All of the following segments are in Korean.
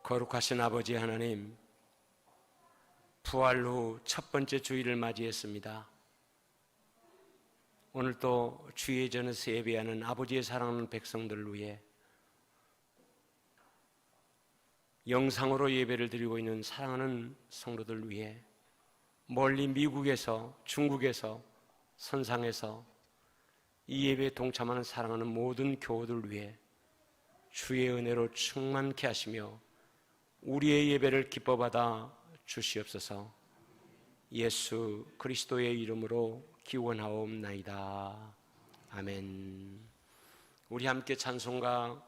거룩하신 아버지 하나님, 부활 후 첫 번째 주일을 맞이했습니다. 오늘 또 주의 전에서 예배하는 아버지의 사랑하는 백성들을 위해, 영상으로 예배를 드리고 있는 사랑하는 성도들 위해, 멀리 미국에서, 중국에서, 선상에서 이 예배에 동참하는 사랑하는 모든 교우들 위해 주의 은혜로 충만케 하시며 우리의 예배를 기뻐받아 주시옵소서. 예수 그리스도의 이름으로 기원하옵나이다. 아멘. 우리 함께 찬송가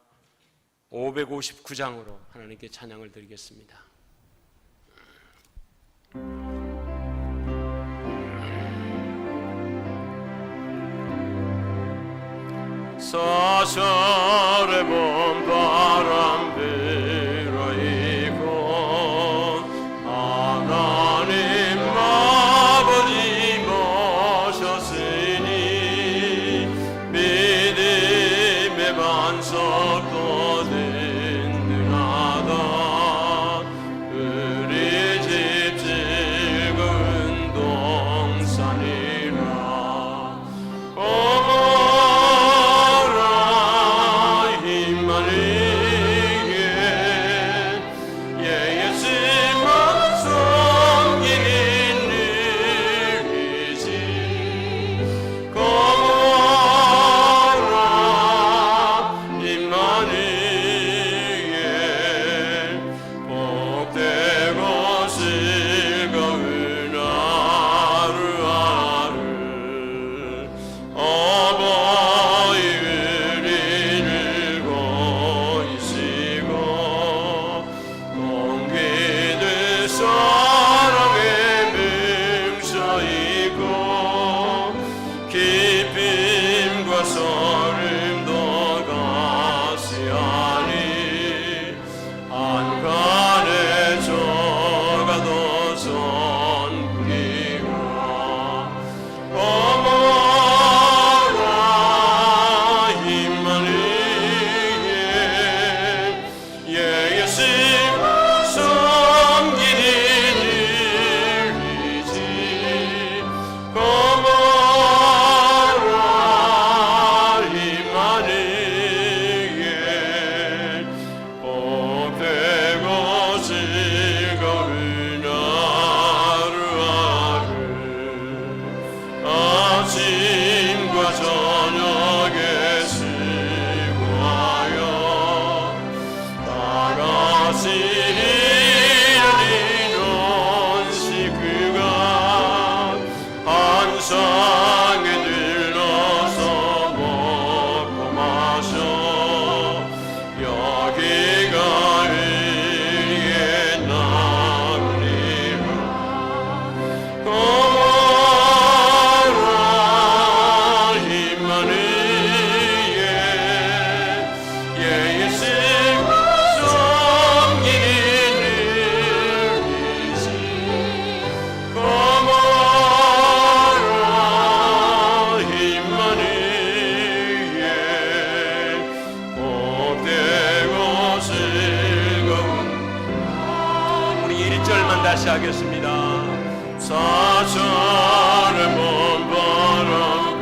559장으로 하나님께 찬양을 드리겠습니다. 사절의 봄 바람 불어이고 하나님 아버지 모셨으니 믿음의 반석도 든든하다. 우리 집 즐거운 동산이라. 다시 하겠습니다. 사절의 먼 바람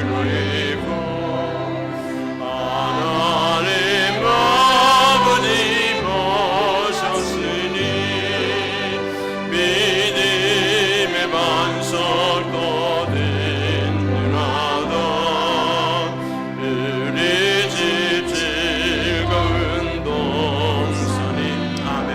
불어이고 하나님 아버지 모셨으니 믿음의 반석도 든든하다. 우리 집 즐거운 동산이. 아멘.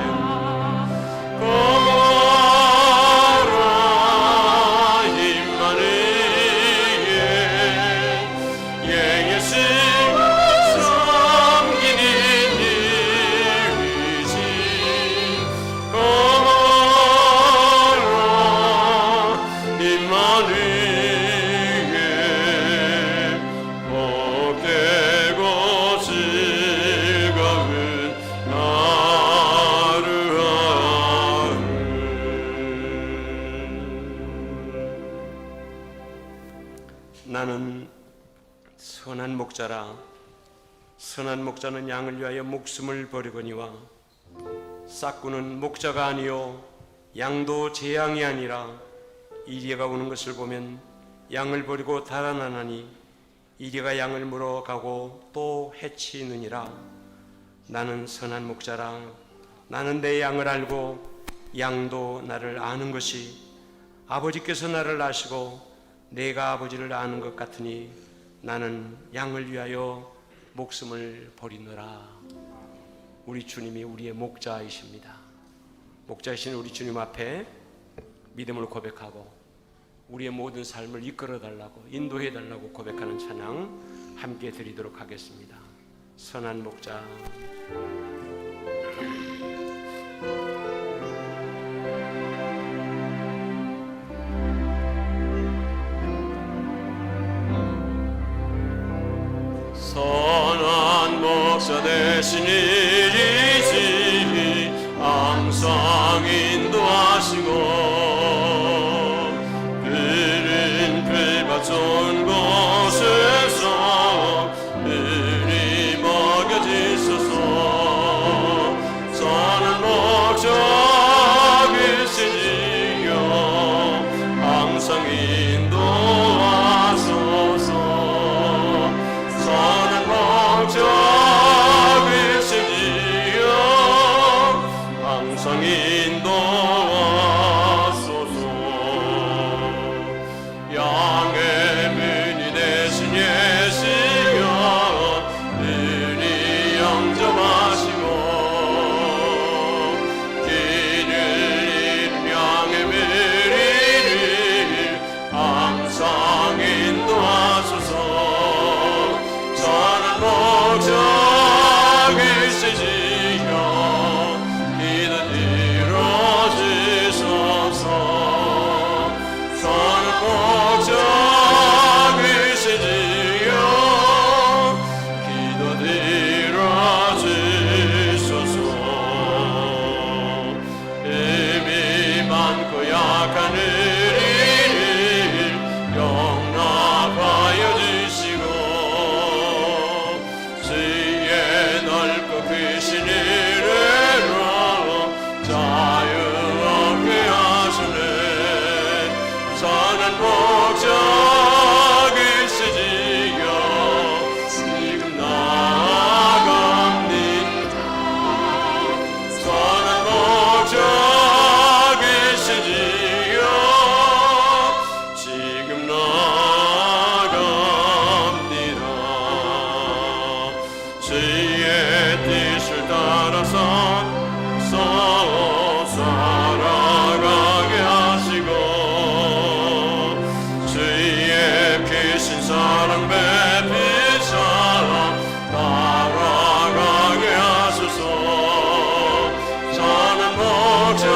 나는 선한 목자라. 선한 목자는 양을 위하여 목숨을 버리거니와 싹구는 목자가 아니요 양도 제 양이 아니라 이리가 오는 것을 보면 양을 버리고 달아나나니 이리가 양을 물어가고 또 해치느니라. 나는 선한 목자라. 나는 내 양을 알고 양도 나를 아는 것이 아버지께서 나를 아시고 내가 아버지를 아는 것 같으니 나는 양을 위하여 목숨을 버리노라. 우리 주님이 우리의 목자이십니다. 목자이신 우리 주님 앞에 믿음을 고백하고 우리의 모든 삶을 이끌어 달라고 인도해 달라고 고백하는 찬양 함께 드리도록 하겠습니다. 선한 목자. 선한 목자 되시니지 항상 인도하시고 그는 그가 좋은 곳에서 은히 먹여지소서. 선한 목자 계시지요 항상 인도하소서. 선한 목자 계시지요 항상 인도하소서. 양의 문이 되신 예수여 은히 영접하시고 길을 잃은 양의 문을 항상 인도하소서. 선한 목자 계시지요 기도 들어주소서. 선한 목자 계시지요 기도 들어주소서. 힘이 많고 약한 우리를 용납하여 주시고 주의 넓고 크신 은혜로 자유롭게 하시네. 선한 목자 계시지요 지금 나아갑니다. 선한 목자 계시지요 지금 나아갑니다. 주의 뜻을 따라서 살아가게 하시고 주의 크신 사랑 베푸사 따라가게 하소서. 선한 목자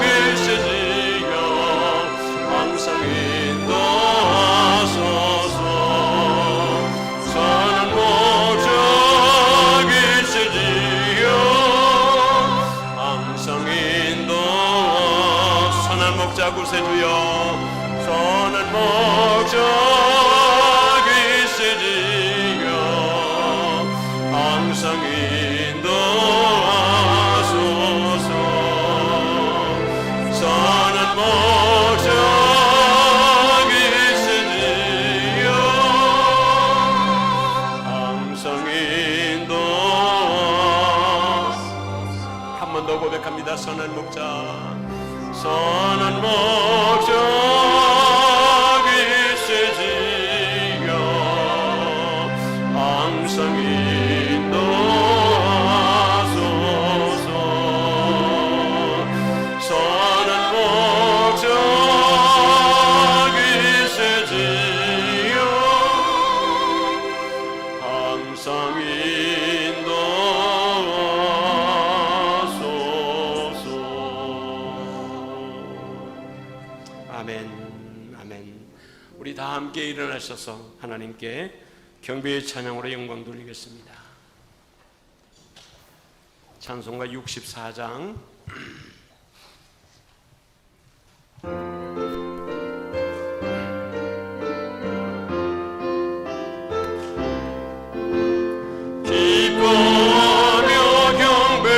계시지요 항상 인도하소서. 선한 목자 계시지요 항상 인도하소서. 선한 목자 구세주여 선한 목자 계시지요 항상 인도하소서. 선한 목자 계시지요 항상 인도하소서. 한 번 더 고백합니다. 선한 목자. 선한 목자 계시지요 항상 인도하소서. 선한 목자 계시지요 항상 인도하소서. 아멘, 아멘. 우리 다 함께 일어나셔서 하나님께 경배의 찬양으로 영광 돌리겠습니다. 찬송가 64장 기뻐하며 경배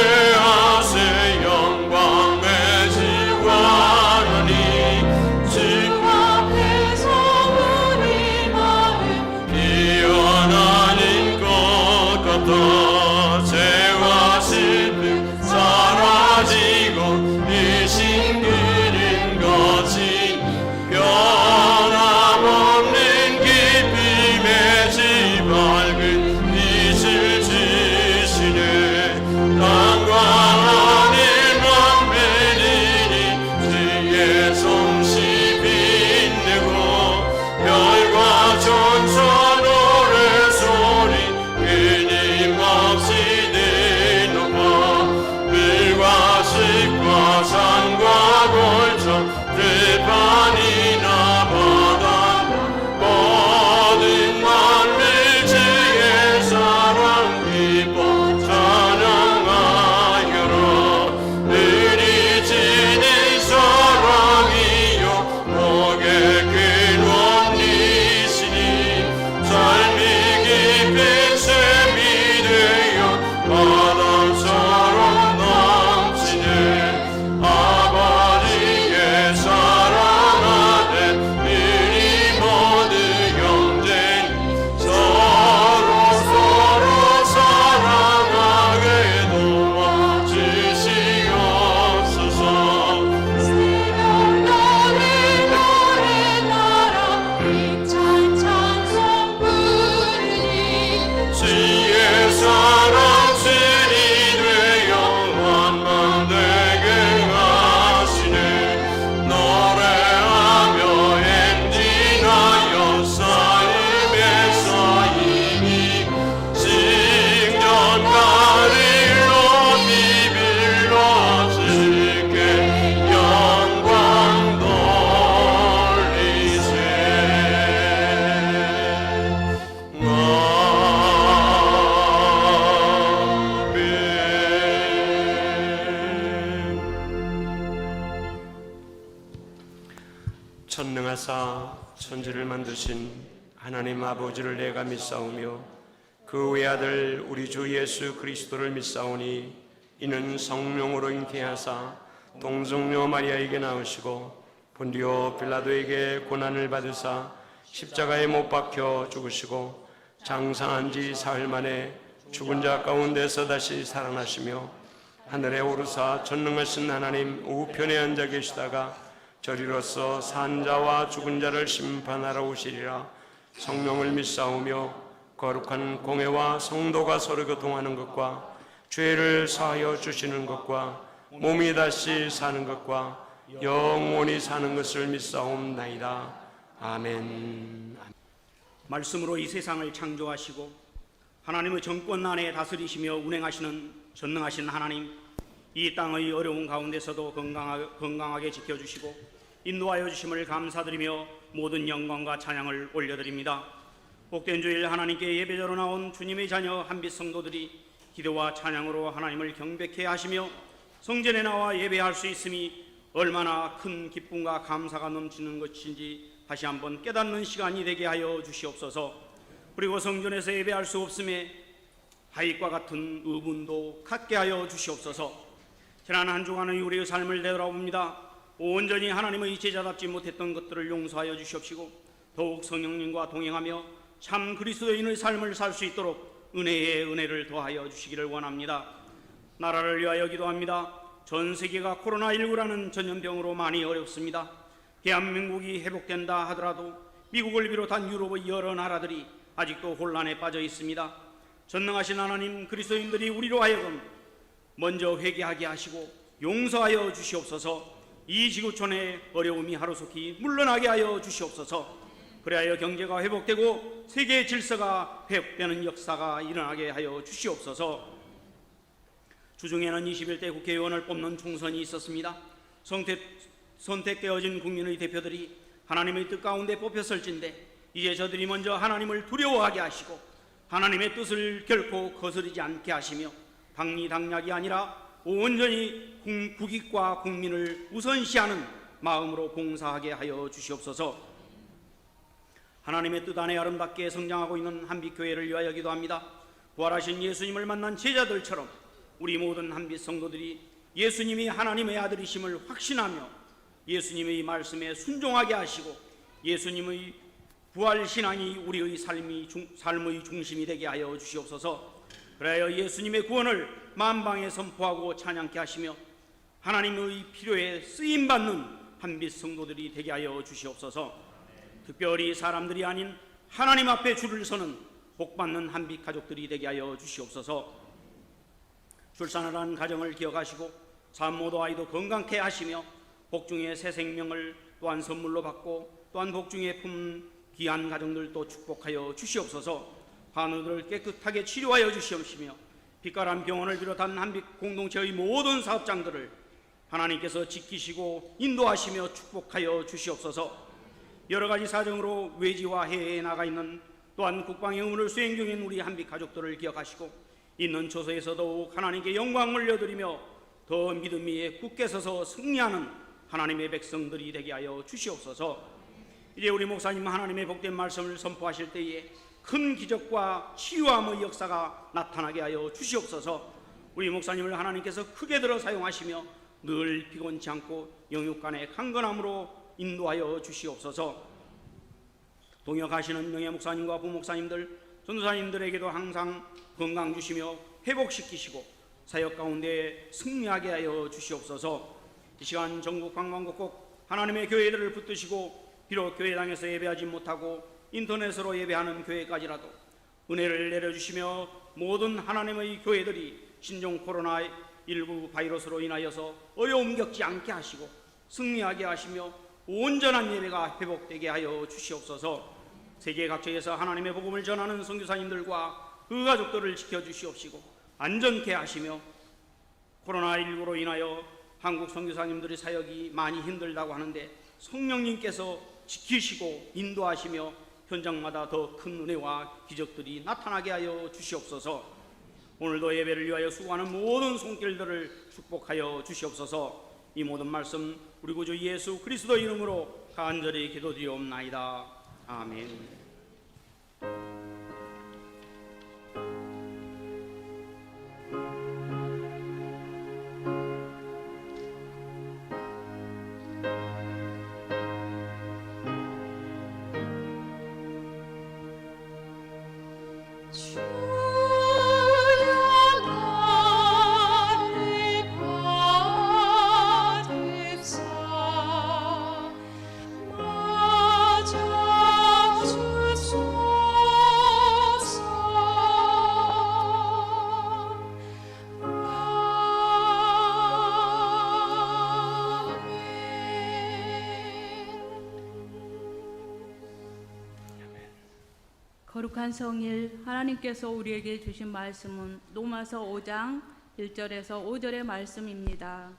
천지를 만드신 하나님 아버지를 내가 믿사오며 그 외아들 우리 주 예수 그리스도를 믿사오니 이는 성령으로 잉태하사 동정녀 마리아에게 나으시고 본디오 빌라도에게 고난을 받으사 십자가에 못 박혀 죽으시고 장사한 지 사흘 만에 죽은 자 가운데서 다시 살아나시며 하늘에 오르사 전능하신 하나님 우편에 앉아 계시다가 저리로서 산 자와 죽은 자를 심판하러 오시리라. 성령을 믿사오며 거룩한 공회와 성도가 서로 교통하는 것과 죄를 사하여 주시는 것과 몸이 다시 사는 것과 영원히 사는 것을 믿사옵나이다. 아멘. 말씀으로 이 세상을 창조하시고 하나님의 정권 안에 다스리시며 운행하시는 전능하신 하나님, 이 땅의 어려운 가운데서도 건강하게 지켜주시고 인도하여 주심을 감사드리며 모든 영광과 찬양을 올려드립니다. 복된 주일 하나님께 예배자로 나온 주님의 자녀 한빛 성도들이 기도와 찬양으로 하나님을 경배케 하시며 성전에 나와 예배할 수 있음이 얼마나 큰 기쁨과 감사가 넘치는 것인지 다시 한번 깨닫는 시간이 되게 하여 주시옵소서. 그리고 성전에서 예배할 수 없음에 하익과 같은 의문도 갖게 하여 주시옵소서. 지난 한 주간의 우리의 삶을 되돌아봅니다. 온전히 하나님의 제자답지 못했던 것들을 용서하여 주시옵시고 더욱 성령님과 동행하며 참 그리스도인의 삶을 살 수 있도록 은혜에 은혜를 더하여 주시기를 원합니다. 나라를 위하여 기도합니다. 전 세계가 코로나19라는 전염병으로 많이 어렵습니다. 대한민국이 회복된다 하더라도 미국을 비롯한 유럽의 여러 나라들이 아직도 혼란에 빠져 있습니다. 전능하신 하나님, 그리스도인들이 우리로 하여금 먼저 회개하게 하시고 용서하여 주시옵소서. 이 지구촌의 어려움이 하루속히 물러나게 하여 주시옵소서. 그리하여 경제가 회복되고 세계 질서가 회복되는 역사가 일어나게 하여 주시옵소서. 주중에는 21대 국회의원을 뽑는 총선이 있었습니다. 선택되어진 국민의 대표들이 하나님의 뜻 가운데 뽑혔을진데 이제 저들이 먼저 하나님을 두려워하게 하시고 하나님의 뜻을 결코 거스르지 않게 하시며 당리당략이 아니라 온전히 국익과 국민을 우선시하는 마음으로 봉사하게 하여 주시옵소서. 하나님의 뜻 안에 아름답게 성장하고 있는 한빛교회를 위하여 기도합니다. 부활하신 예수님을 만난 제자들처럼 우리 모든 한빛 성도들이 예수님이 하나님의 아들이심을 확신하며 예수님의 말씀에 순종하게 하시고 예수님의 부활신앙이 우리의 삶의 중심이 되게 하여 주시옵소서. 그래야 예수님의 구원을 만방에 선포하고 찬양케 하시며 하나님의 필요에 쓰임받는 한빛 성도들이 되게 하여 주시옵소서. 특별히 사람들이 아닌 하나님 앞에 줄을 서는 복받는 한빛 가족들이 되게 하여 주시옵소서. 출산을 한 가정을 기억하시고 산모도 아이도 건강케 하시며 복중의 새 생명을 또한 선물로 받고 또한 복중에 품은 귀한 가정들도 축복하여 주시옵소서. 환우들을 깨끗하게 치료하여 주시옵시며 빛가람 병원을 비롯한 한빛 공동체의 모든 사업장들을 하나님께서 지키시고 인도하시며 축복하여 주시옵소서. 여러 가지 사정으로 외지와 해외에 나가 있는 또한 국방의 의무를 수행 중인 우리 한빛 가족들을 기억하시고 있는 처소에서 더욱 하나님께 영광 올려드리며 더 믿음 위에 굳게 서서 승리하는 하나님의 백성들이 되게 하여 주시옵소서. 이제 우리 목사님 하나님의 복된 말씀을 선포하실 때에 큰 기적과 치유함의 역사가 나타나게 하여 주시옵소서. 우리 목사님을 하나님께서 크게 들어 사용하시며 늘 피곤치 않고 영육간의 강건함으로 인도하여 주시옵소서. 동역하시는 명예 목사님과 부목사님들, 전도사님들에게도 항상 건강 주시며 회복시키시고 사역 가운데 승리하게 하여 주시옵소서. 이 시간 전국 방방곡곡 하나님의 교회들을 붙드시고 비록 교회당에서 예배하지 못하고 인터넷으로 예배하는 교회까지라도 은혜를 내려주시며 모든 하나님의 교회들이 신종 코로나19 바이러스로 인하여서 어려움 겪지 않게 하시고 승리하게 하시며 온전한 예배가 회복되게 하여 주시옵소서. 세계 각처에서 하나님의 복음을 전하는 선교사님들과 그 가족들을 지켜주시옵시고 안전케 하시며 코로나19로 인하여 한국 선교사님들의 사역이 많이 힘들다고 하는데 성령님께서 지키시고 인도하시며 현장마다 더 큰 은혜와 기적들이 나타나게 하여 주시옵소서. 오늘도 예배를 위하여 수고하는 모든 손길들을 축복하여 주시옵소서. 이 모든 말씀 우리 구주 예수 그리스도 이름으로 간절히 기도드리옵나이다. 아멘. 거룩한 성일, 하나님께서 우리에게 주신 말씀은 로마서 5장 1절에서 5절의 말씀입니다.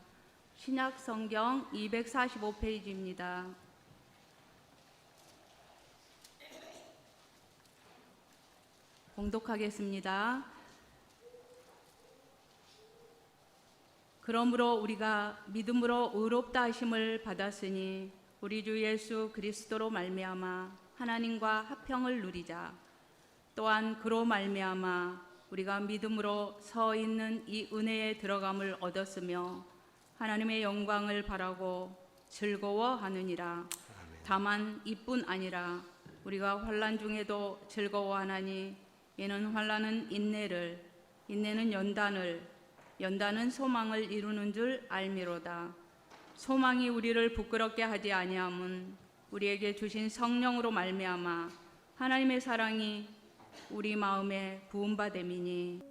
신약 성경 245페이지입니다. 봉독하겠습니다. 그러므로 우리가 믿음으로 의롭다 하심을 받았으니 우리 주 예수 그리스도로 말미암아 하나님과 화평을 누리자. 또한 그로 말미암아 우리가 믿음으로 서 있는 이 은혜에 들어감을 얻었으며 하나님의 영광을 바라고 즐거워하느니라. 다만 이뿐 아니라 우리가 환난 중에도 즐거워하나니 이는 환난은 인내를, 인내는 연단을, 연단은 소망을 이루는 줄 알미로다. 소망이 우리를 부끄럽게 하지 아니함은 우리에게 주신 성령으로 말미암아 하나님의 사랑이 우리 마음에 부음받음이니.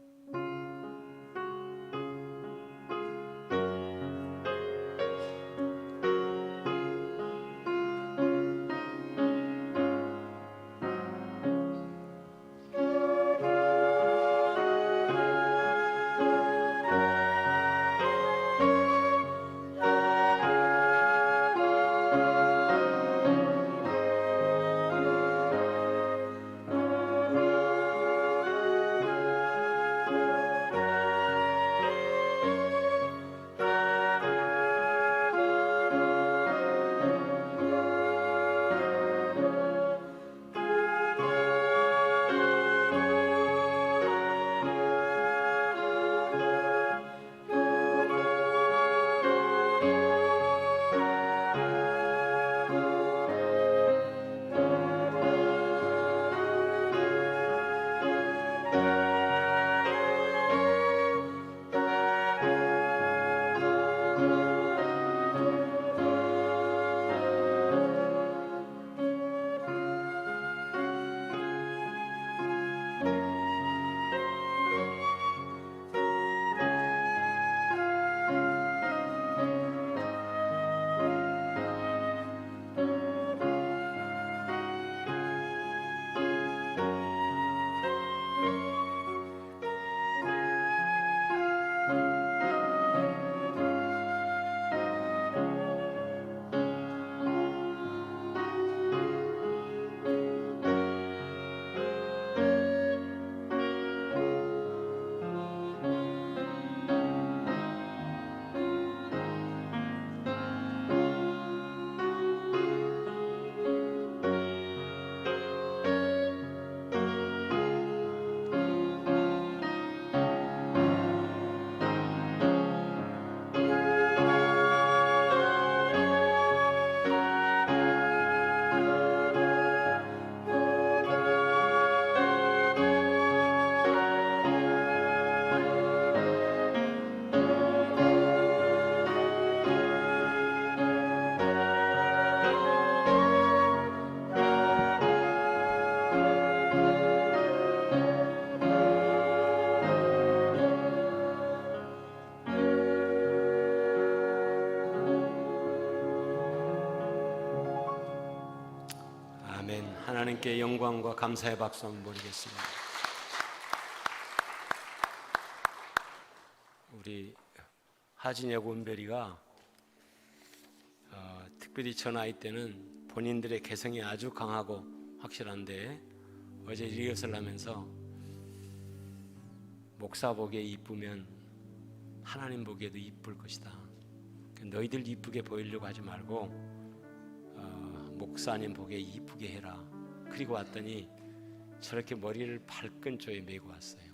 하나님께 영광과 감사의 박수 한번 보내겠습니다. 우리 하진혁 은별이가 특별히 저 나이 때는 본인들의 개성이 아주 강하고 확실한데 어제 리허설 하면서 목사 보기에 이쁘면 하나님 보기에도 이쁠 것이다. 너희들 이쁘게 보이려고 하지 말고 목사님 보기에 이쁘게 해라. 그리고 왔더니 저렇게 머리를 발끈조에 메고 왔어요.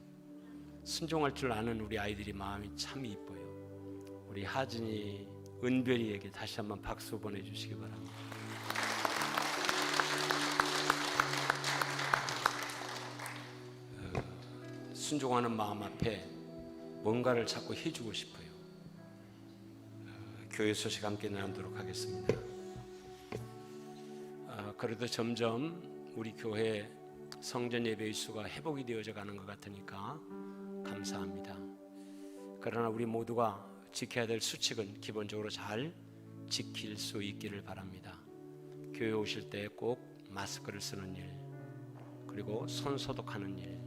순종할 줄 아는 우리 아이들이 마음이 참 이뻐요. 우리 하진이, 은별이에게 다시 한번 박수 보내주시기 바랍니다. 순종하는 마음 앞에 뭔가를 자꾸 해주고 싶어요. 교회 소식 함께 나누도록 하겠습니다. 그래도 점점 우리 교회 성전 예배의 수가 회복이 되어져 가는 것 같으니까 감사합니다. 그러나 우리 모두가 지켜야 될 수칙은 기본적으로 잘 지킬 수 있기를 바랍니다. 교회 오실 때 꼭 마스크를 쓰는 일, 그리고 손 소독하는 일,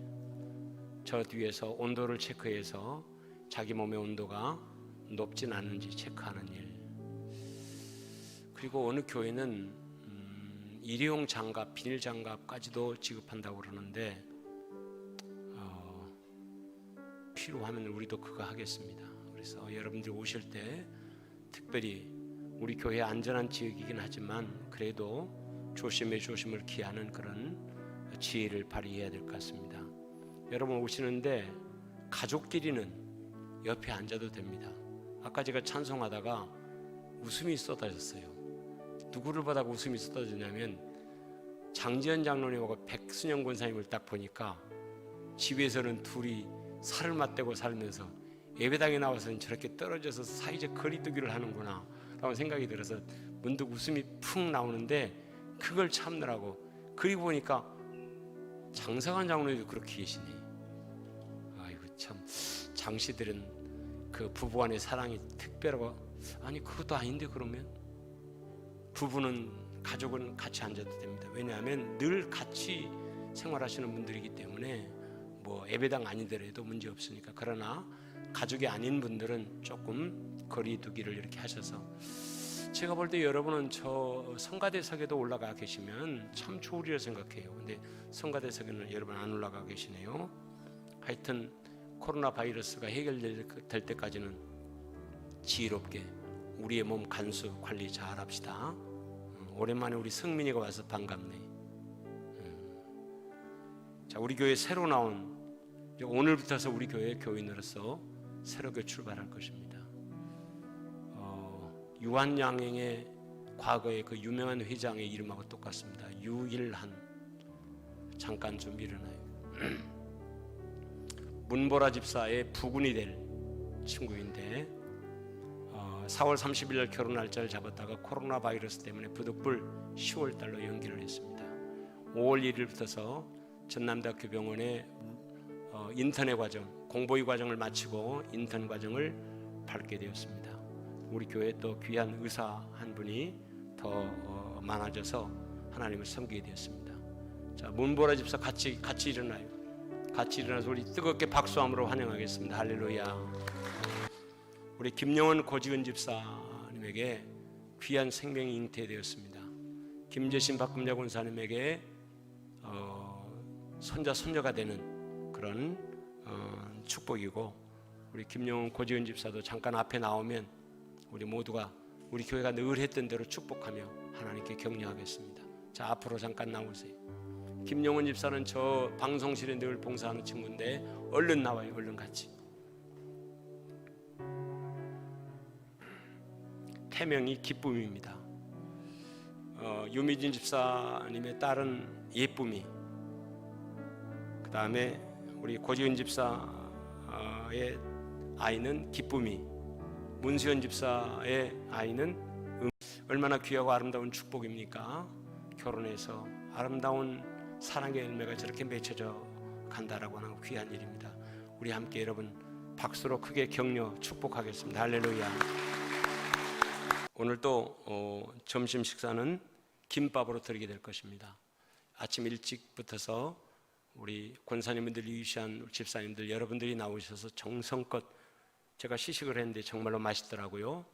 저 뒤에서 온도를 체크해서 자기 몸의 온도가 높진 않은지 체크하는 일, 그리고 어느 교회는 일회용 장갑, 비닐 장갑까지도 지급한다고 그러는데 필요하면 우리도 그거 하겠습니다. 그래서 여러분들이 오실 때 특별히 우리 교회 안전한 지역이긴 하지만 그래도 조심에 조심을 기하는 그런 지혜를 발휘해야 될 것 같습니다. 여러분 오시는데 가족끼리는 옆에 앉아도 됩니다. 아까 제가 찬송하다가 웃음이 쏟아졌어요. 누구를 보다가 웃음이 쏟아졌냐면 장지현 장로님하고 백순영 권사님을 딱 보니까 집에서는 둘이 살을 맞대고 살면서 예배당에 나와서는 저렇게 떨어져서 사이적 거리두기를 하는구나 라고 생각이 들어서 문득 웃음이 푹 나오는데 그걸 참느라고, 그리고 보니까 장성환 장로님도 그렇게 계시네. 아이고 참, 장씨들은 그 부부간의 사랑이 특별하고, 아니 그것도 아닌데 그러면 부부는, 가족은 같이 앉아도 됩니다. 왜냐하면 늘 같이 생활하시는 분들이기 때문에 뭐 예배당 아니더라도 문제 없으니까. 그러나 가족이 아닌 분들은 조금 거리 두기를 이렇게 하셔서, 제가 볼 때 여러분은 저 성가대석에도 올라가 계시면 참 좋으리라 생각해요. 근데 성가대석에는 여러분 안 올라가 계시네요. 하여튼 코로나 바이러스가 해결될 때까지는 지혜롭게 우리의 몸 간수 관리 잘 합시다. 오랜만에 우리 성민이가 와서 반갑네. 자, 우리 교회 새로 나온, 오늘부터서 우리 교회 교인으로서 새롭게 출발할 것입니다. 유한양행의 과거의 그 유명한 회장의 이름하고 똑같습니다. 유일한. 잠깐 좀 일어나요. 문보라 집사의 부군이 될 친구인데 4월 30일 날 결혼 날짜를 잡았다가 코로나 바이러스 때문에 부득불 10월 달로 연기를 했습니다. 5월 1일부터서 전남대학교 병원에 인턴의 과정, 공보위 과정을 마치고 인턴 과정을 밟게 되었습니다. 우리 교회에 또 귀한 의사 한 분이 더 많아져서 하나님을 섬기게 되었습니다. 자, 문보라 집사 같이 일어나요. 같이 일어나서 우리 뜨겁게 박수함으로 환영하겠습니다. 할렐루야. 우리 김영원 고지은 집사님에게 귀한 생명이 잉태되었습니다. 김재신 박금자 권사님에게 손자 손녀가 되는 그런 축복이고, 우리 김영원 고지은 집사도 잠깐 앞에 나오면 우리 모두가 우리 교회가 늘 했던 대로 축복하며 하나님께 격려하겠습니다. 자, 앞으로 잠깐 나오세요. 김영원 집사는 저 방송실에 늘 봉사하는 친구인데 얼른 나와요. 얼른 같이. 태명이 기쁨입니다. 유미진 집사님의 딸은 예쁨이, 그 다음에 우리 고지은 집사의 아이는 기쁨이, 문수연 집사의 아이는 얼마나 귀하고 아름다운 축복입니까? 결혼해서 아름다운 사랑의 열매가 저렇게 맺혀져 간다라고 하는 귀한 일입니다. 우리 함께 여러분 박수로 크게 격려 축복하겠습니다. 할렐루야. 오늘 또 점심 식사는 김밥으로 드리게 될 것입니다. 아침 일찍부터서 우리 권사님들, 유시한 집사님들 여러분들이 나오셔서 정성껏, 제가 시식을 했는데 정말로 맛있더라고요.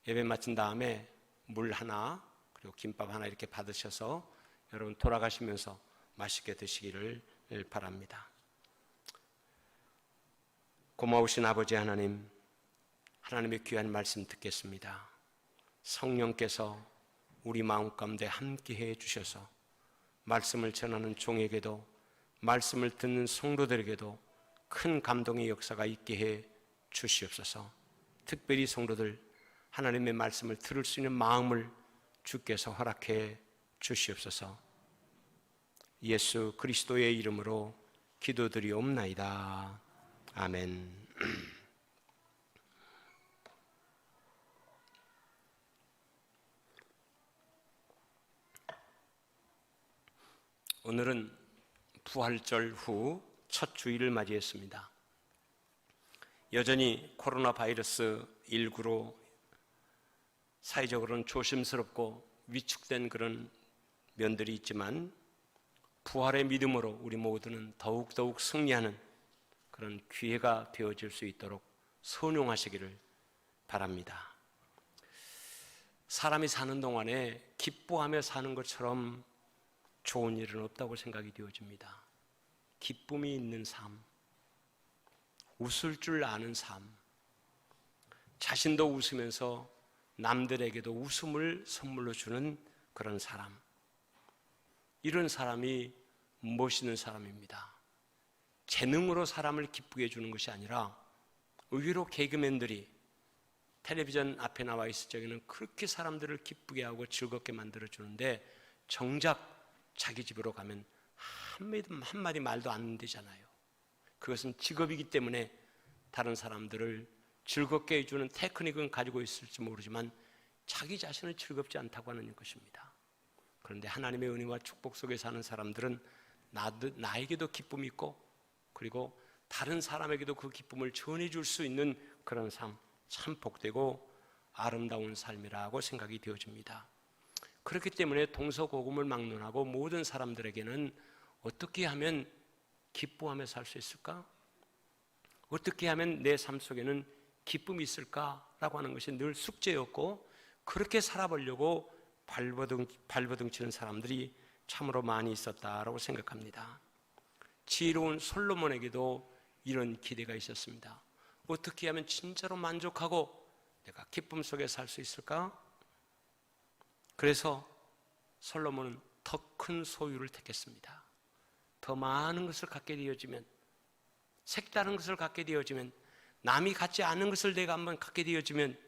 예배 마친 다음에 물 하나 그리고 김밥 하나 이렇게 받으셔서 여러분 돌아가시면서 맛있게 드시기를 바랍니다. 고마우신 아버지 하나님, 하나님의 귀한 말씀 듣겠습니다. 성령께서 우리 마음 가운데 함께해 주셔서 말씀을 전하는 종에게도 말씀을 듣는 성도들에게도 큰 감동의 역사가 있게 해 주시옵소서. 특별히 성도들 하나님의 말씀을 들을 수 있는 마음을 주께서 허락해 주시옵소서. 예수 그리스도의 이름으로 기도드리옵나이다. 아멘. 오늘은 부활절 후 첫 주일을 맞이했습니다. 여전히 코로나 바이러스 19로 사회적으로는 조심스럽고 위축된 그런 면들이 있지만 부활의 믿음으로 우리 모두는 더욱더욱 승리하는 그런 기회가 되어질 수 있도록 선용하시기를 바랍니다. 사람이 사는 동안에 기뻐하며 사는 것처럼 좋은 일은 없다고 생각이 되어집니다. 기쁨이 있는 삶, 웃을 줄 아는 삶, 자신도 웃으면서 남들에게도 웃음을 선물로 주는 그런 사람, 이런 사람이 멋있는 사람입니다. 재능으로 사람을 기쁘게 해주는 것이 아니라 의외로 개그맨들이 텔레비전 앞에 나와 있을 적에는 그렇게 사람들을 기쁘게 하고 즐겁게 만들어주는데 정작 자기 집으로 가면 한마디 말도 안 되잖아요. 그것은 직업이기 때문에 다른 사람들을 즐겁게 해주는 테크닉은 가지고 있을지 모르지만 자기 자신은 즐겁지 않다고 하는 것입니다. 그런데 하나님의 은혜와 축복 속에 사는 사람들은 나에게도 기쁨이 있고 그리고 다른 사람에게도 그 기쁨을 전해줄 수 있는 그런 삶, 참 복되고 아름다운 삶이라고 생각이 되어집니다. 그렇기 때문에 동서고금을 막론하고 모든 사람들에게는 어떻게 하면 기뻐하며 살 수 있을까? 어떻게 하면 내 삶 속에는 기쁨이 있을까라고 하는 것이 늘 숙제였고 그렇게 살아보려고 발버둥치는 사람들이 참으로 많이 있었다라고 생각합니다. 지혜로운 솔로몬에게도 이런 기대가 있었습니다. 어떻게 하면 진짜로 만족하고 내가 기쁨 속에 살 수 있을까? 그래서 솔로몬은 더 큰 소유를 택했습니다. 더 많은 것을 갖게 되어지면, 색다른 것을 갖게 되어지면, 남이 갖지 않은 것을 내가 한번 갖게 되어지면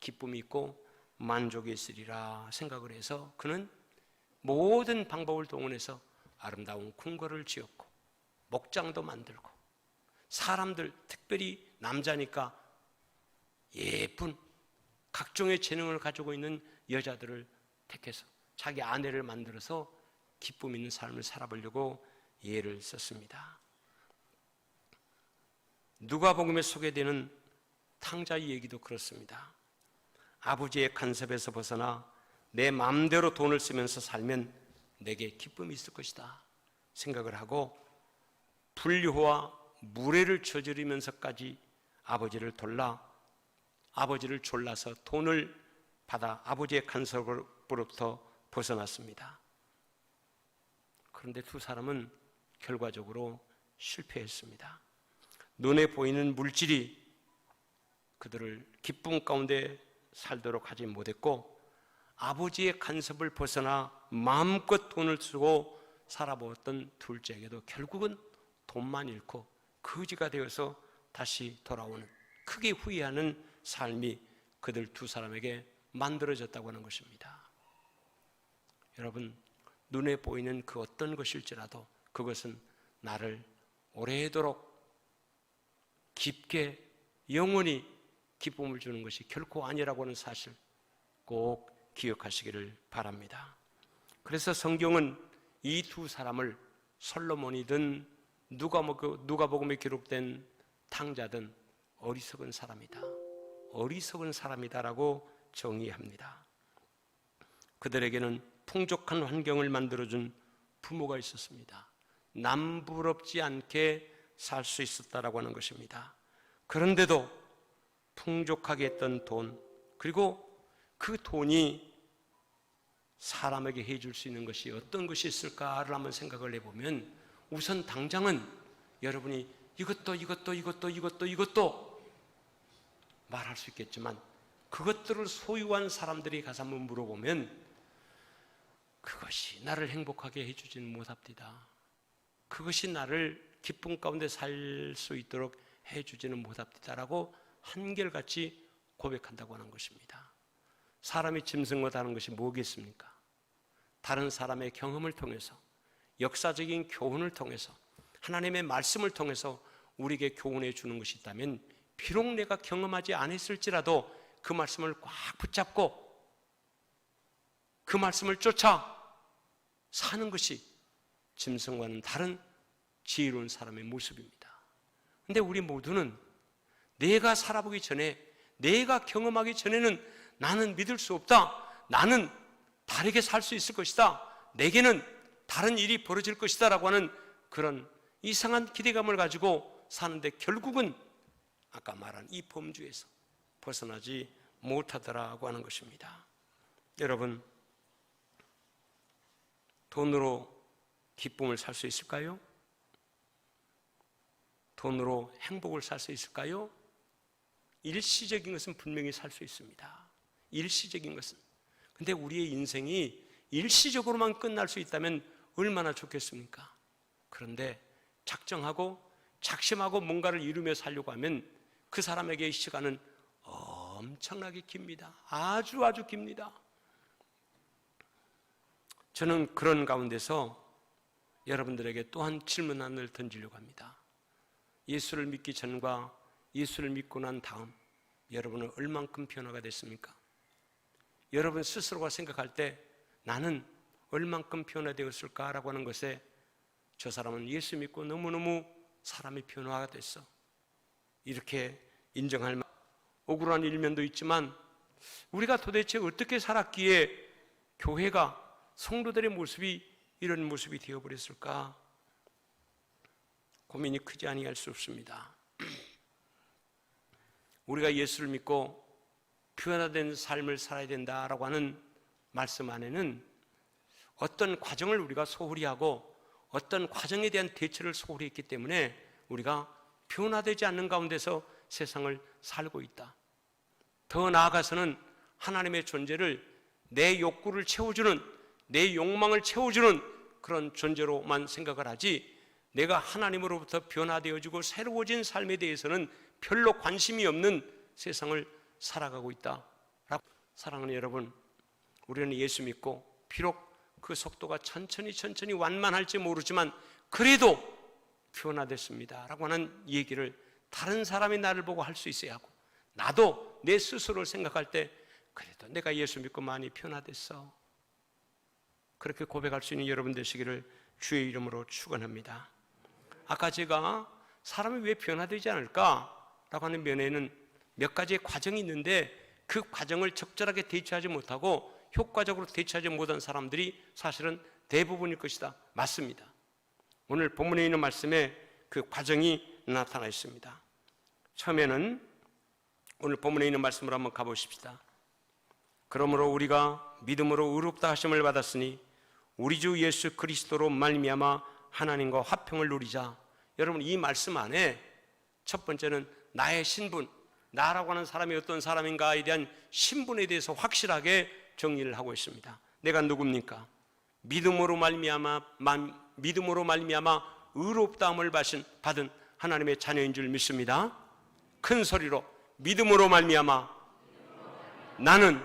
기쁨이 있고 만족이 있으리라 생각을 해서 그는 모든 방법을 동원해서 아름다운 궁궐을 지었고 목장도 만들고 사람들, 특별히 남자니까 예쁜 각종의 재능을 가지고 있는 여자들을 택해서 자기 아내를 만들어서 기쁨 있는 삶을 살아보려고 예를 썼습니다. 누가복음에 소개되는 탕자의 얘기도 그렇습니다. 아버지의 간섭에서 벗어나 내 마음대로 돈을 쓰면서 살면 내게 기쁨이 있을 것이다 생각을 하고 불효와 무례를 저지르면서까지 아버지를 졸라서 돈을 받아 아버지의 간섭으로부터 벗어났습니다. 그런데 두 사람은 결과적으로 실패했습니다. 눈에 보이는 물질이 그들을 기쁨 가운데 살도록 하지 못했고 아버지의 간섭을 벗어나 마음껏 돈을 쓰고 살아보았던 둘째에게도 결국은 돈만 잃고 거지가 되어서 다시 돌아오는 크게 후회하는 삶이 그들 두 사람에게 만들어졌다고 하는 것입니다. 여러분, 눈에 보이는 그 어떤 것일지라도 그것은 나를 오래도록 깊게 영원히 기쁨을 주는 것이 결코 아니라고 하는 사실 꼭 기억하시기를 바랍니다. 그래서 성경은 이 두 사람을 솔로몬이든 누가복음에 기록된 탕자든 어리석은 사람이다, 어리석은 사람이다라고 정의합니다. 그들에게는 풍족한 환경을 만들어준 부모가 있었습니다. 남부럽지 않게 살 수 있었다라고 하는 것입니다. 그런데도 풍족하게 했던 돈, 그리고 그 돈이 사람에게 해줄 수 있는 것이 어떤 것이 있을까를 한번 생각을 해보면 우선 당장은 여러분이 이것도 말할 수 있겠지만 그것들을 소유한 사람들이 가서 한번 물어보면 그것이 나를 행복하게 해주지는 못합니다. 그것이 나를 기쁨 가운데 살 수 있도록 해주지는 못합니다라고 한결같이 고백한다고 하는 것입니다. 사람이 짐승보다 하는 것이 뭐겠습니까? 다른 사람의 경험을 통해서, 역사적인 교훈을 통해서, 하나님의 말씀을 통해서 우리에게 교훈해 주는 것이 있다면, 비록 내가 경험하지 않았을지라도 그 말씀을 꽉 붙잡고 그 말씀을 쫓아 사는 것이 짐승과는 다른 지혜로운 사람의 모습입니다. 그런데 우리 모두는 내가 살아보기 전에, 내가 경험하기 전에는 나는 믿을 수 없다, 나는 다르게 살 수 있을 것이다, 내게는 다른 일이 벌어질 것이다 라고 하는 그런 이상한 기대감을 가지고 사는데 결국은 아까 말한 이 범주에서 벗어나지 못하더라고 하는 것입니다. 여러분, 돈으로 기쁨을 살 수 있을까요? 돈으로 행복을 살 수 있을까요? 일시적인 것은 분명히 살 수 있습니다. 일시적인 것은. 근데 우리의 인생이 일시적으로만 끝날 수 있다면 얼마나 좋겠습니까? 그런데 작정하고 작심하고 뭔가를 이루며 살려고 하면 그 사람에게의 시간은 엄청나게 깁니다. 아주 깁니다. 저는 그런 가운데서 여러분들에게 또한 질문 하나를 던지려고 합니다. 예수를 믿기 전과 예수를 믿고 난 다음 여러분은 얼만큼 변화가 됐습니까? 여러분 스스로가 생각할 때 나는 얼만큼 변화되었을까라고 하는 것에 저 사람은 예수 믿고 너무너무 사람이 변화가 됐어, 이렇게 인정할 만한 억울한 일면도 있지만, 우리가 도대체 어떻게 살았기에 교회가, 성도들의 모습이 이런 모습이 되어버렸을까? 고민이 크지 아니할 수 없습니다. 우리가 예수를 믿고 변화된 삶을 살아야 된다라고 하는 말씀 안에는 어떤 과정을 우리가 소홀히 하고 어떤 과정에 대한 대처를 소홀히 했기 때문에 우리가 변화되지 않는 가운데서 세상을 살고 있다. 더 나아가서는 하나님의 존재를 내 욕구를 채워주는, 내 욕망을 채워주는 그런 존재로만 생각을 하지, 내가 하나님으로부터 변화되어지고 새로워진 삶에 대해서는 별로 관심이 없는 세상을 살아가고 있다. 사랑하는 여러분, 우리는 예수 믿고 비록 그 속도가 천천히 완만할지 모르지만 그래도 변화됐습니다 라고 하는 얘기를 다른 사람이 나를 보고 할 수 있어야 하고, 나도 내 스스로를 생각할 때 그래도 내가 예수 믿고 많이 변화됐어, 그렇게 고백할 수 있는 여러분 되시기를 주의 이름으로 축원합니다. 아까 제가 사람이 왜 변화되지 않을까라고 하는 면에는 몇 가지의 과정이 있는데 그 과정을 적절하게 대처하지 못하고 효과적으로 대처하지 못한 사람들이 사실은 대부분일 것이다. 맞습니다. 오늘 본문에 있는 말씀에 그 과정이 나타나 있습니다. 처음에는 오늘 본문에 있는 말씀으로 한번 가보십시다. 그러므로 우리가 믿음으로 의롭다 하심을 받았으니 우리 주 예수 그리스도로 말미암아 하나님과 화평을 누리자. 여러분, 이 말씀 안에 첫 번째는 나의 신분, 나라고 하는 사람이 어떤 사람인가에 대한 신분에 대해서 확실하게 정리를 하고 있습니다. 내가 누굽니까? 믿음으로 말미암아 의롭다함을 받은 하나님의 자녀인 줄 믿습니다. 큰 소리로 믿음으로 말미암아 나는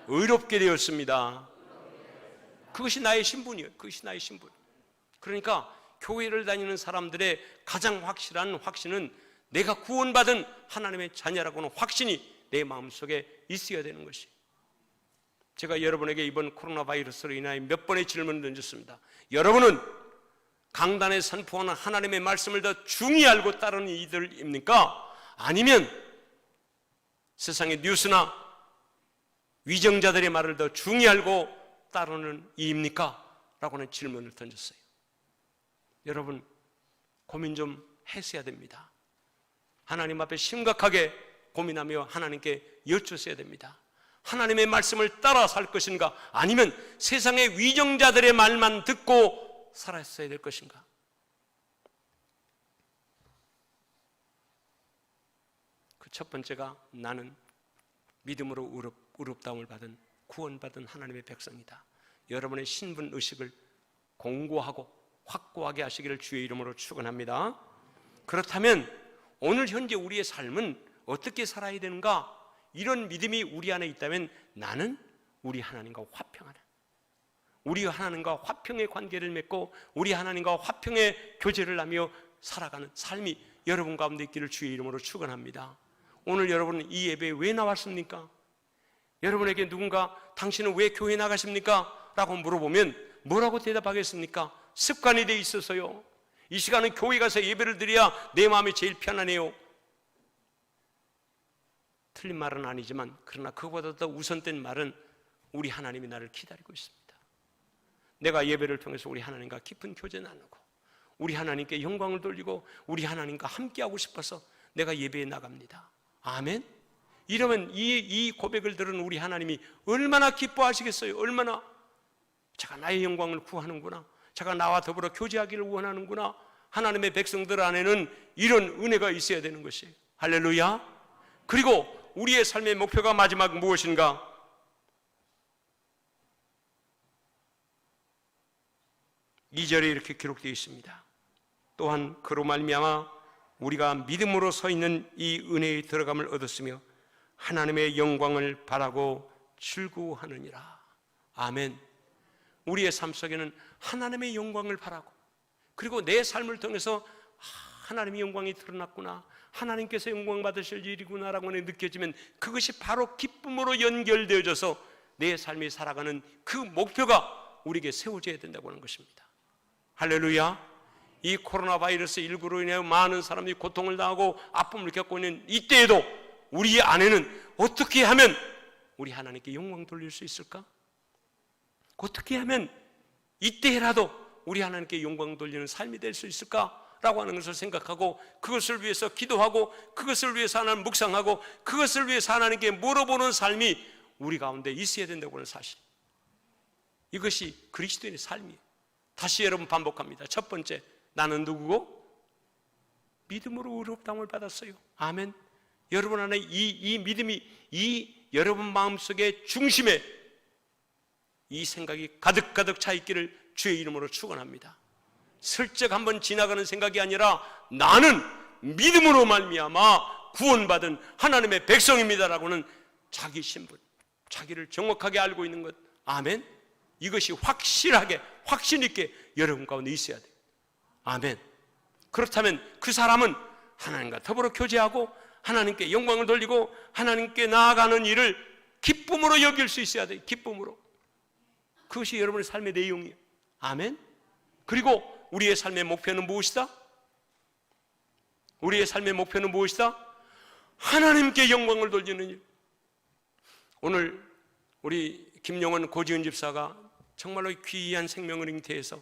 의롭게 되었습니다. 그것이 나의 신분이에요. 그것이 나의 신분. 그러니까 교회를 다니는 사람들의 가장 확실한 확신은 내가 구원받은 하나님의 자녀라고 하는 확신이 내 마음속에 있어야 되는 것이. 제가 여러분에게 이번 코로나 바이러스로 인하여 몇 번의 질문을 던졌습니다. 여러분은 강단에 선포하는 하나님의 말씀을 더 중히 알고 따르는 이들입니까? 아니면 세상의 뉴스나 위정자들의 말을 더 중히 알고 따르는 이입니까? 라고 하는 질문을 던졌어요. 여러분, 고민 좀 했어야 됩니다. 하나님 앞에 심각하게 고민하며 하나님께 여쭈어야 됩니다. 하나님의 말씀을 따라 살 것인가, 아니면 세상의 위정자들의 말만 듣고 살았어야 될 것인가? 그 첫 번째가 나는 믿음으로 의롭다함을 받은 구원받은 하나님의 백성이다. 여러분의 신분 의식을 공고하고 확고하게 하시기를 주의 이름으로 축원합니다. 그렇다면 오늘 현재 우리의 삶은 어떻게 살아야 되는가? 이런 믿음이 우리 안에 있다면 나는 우리 하나님과 화평하는, 우리 하나님과 화평의 관계를 맺고 우리 하나님과 화평의 교제를 하며 살아가는 삶이 여러분 가운데 있기를 주의 이름으로 축원합니다. 오늘 여러분 이 예배에 왜 나왔습니까? 여러분에게 누군가 당신은 왜 교회 나가십니까? 라고 물어보면 뭐라고 대답하겠습니까? 습관이 돼 있어서요. 이 시간은 교회 가서 예배를 드려야 내 마음이 제일 편안해요. 틀린 말은 아니지만 그러나 그보다 더 우선된 말은 우리 하나님이 나를 기다리고 있습니다. 내가 예배를 통해서 우리 하나님과 깊은 교제 나누고 우리 하나님께 영광을 돌리고 우리 하나님과 함께하고 싶어서 내가 예배에 나갑니다. 아멘. 이러면 이 고백을 들은 우리 하나님이 얼마나 기뻐하시겠어요? 얼마나 제가 나의 영광을 구하는구나, 제가 나와 더불어 교제하기를 원하는구나. 하나님의 백성들 안에는 이런 은혜가 있어야 되는 것이에요. 할렐루야. 그리고 우리의 삶의 목표가 마지막 무엇인가? 이 절에 이렇게 기록되어 있습니다. 또한 그로 말미암아 우리가 믿음으로 서 있는 이 은혜의 들어감을 얻었으며 하나님의 영광을 바라고 즐거워하느니라. 아멘. 우리의 삶 속에는 하나님의 영광을 바라고, 그리고 내 삶을 통해서 하나님의 영광이 드러났구나, 하나님께서 영광 받으실 일이구나라고 느껴지면 그것이 바로 기쁨으로 연결되어져서 내 삶이 살아가는 그 목표가 우리에게 세워져야 된다고 하는 것입니다. 할렐루야. 이 코로나 바이러스 19로 인해 많은 사람들이 고통을 당하고 아픔을 겪고 있는 이때에도 우리 안에는 어떻게 하면 우리 하나님께 영광 돌릴 수 있을까? 어떻게 하면 이때라도 우리 하나님께 영광 돌리는 삶이 될 수 있을까라고 하는 것을 생각하고 그것을 위해서 기도하고 그것을 위해서 하나님 묵상하고 그것을 위해서 하나님께 물어보는 삶이 우리 가운데 있어야 된다고 하는 사실, 이것이 그리스도인의 삶이에요. 다시 여러분 반복합니다. 첫 번째, 나는 누구고? 믿음으로 의롭다함을 받았어요. 아멘. 여러분 안에 이 믿음이 이 여러분 마음속의 중심에 이 생각이 가득가득 차 있기를 주의 이름으로 축원합니다. 슬쩍 한번 지나가는 생각이 아니라 나는 믿음으로 말미암아 구원받은 하나님의 백성입니다라고는 자기 신분, 자기를 정확하게 알고 있는 것. 아멘. 이것이 확실하게 확신 있게 여러분 가운데 있어야 돼요. 아멘. 그렇다면 그 사람은 하나님과 더불어 교제하고 하나님께 영광을 돌리고 하나님께 나아가는 일을 기쁨으로 여길 수 있어야 돼요. 기쁨으로. 그것이 여러분의 삶의 내용이에요. 아멘. 그리고 우리의 삶의 목표는 무엇이다? 우리의 삶의 목표는 무엇이다? 하나님께 영광을 돌리는 일. 오늘 우리 김용원 고지은 집사가 정말로 귀한 생명을 잉태해서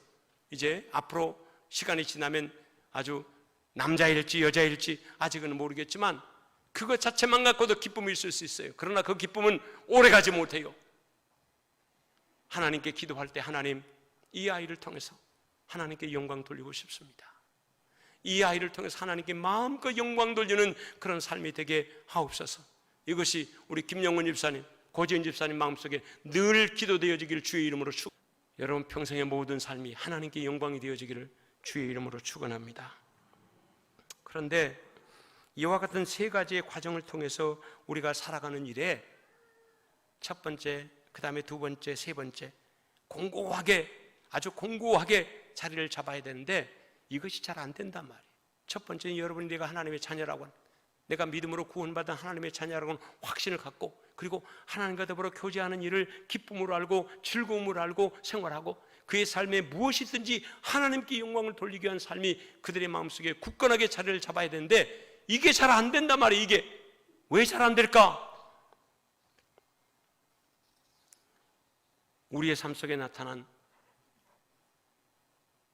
이제 앞으로 시간이 지나면 아주 남자일지 여자일지 아직은 모르겠지만 그것 자체만 갖고도 기쁨이 있을 수 있어요. 그러나 그 기쁨은 오래가지 못해요. 하나님께 기도할 때 하나님, 이 아이를 통해서 하나님께 영광 돌리고 싶습니다. 이 아이를 통해서 하나님께 마음껏 영광 돌리는 그런 삶이 되게 하옵소서. 이것이 우리 김영원 집사님, 고지은 집사님 마음속에 늘 기도되어지기를 주의 이름으로 여러분 평생의 모든 삶이 하나님께 영광이 되어지기를 주의 이름으로 축원합니다. 그런데 이와 같은 세 가지의 과정을 통해서 우리가 살아가는 일에 첫 번째, 그 다음에 두 번째, 세 번째 공고하게, 아주 공고하게 자리를 잡아야 되는데 이것이 잘 안 된단 말이에요. 첫 번째는 여러분이 내가 하나님의 자녀라고, 내가 믿음으로 구원받은 하나님의 자녀라고는 확신을 갖고, 그리고 하나님과 더불어 교제하는 일을 기쁨으로 알고 즐거움으로 알고 생활하고 그의 삶에 무엇이든지 하나님께 영광을 돌리기 위한 삶이 그들의 마음속에 굳건하게 자리를 잡아야 되는데 이게 잘 안 된단 말이에요. 이게 왜 잘 안 될까? 우리의 삶 속에 나타난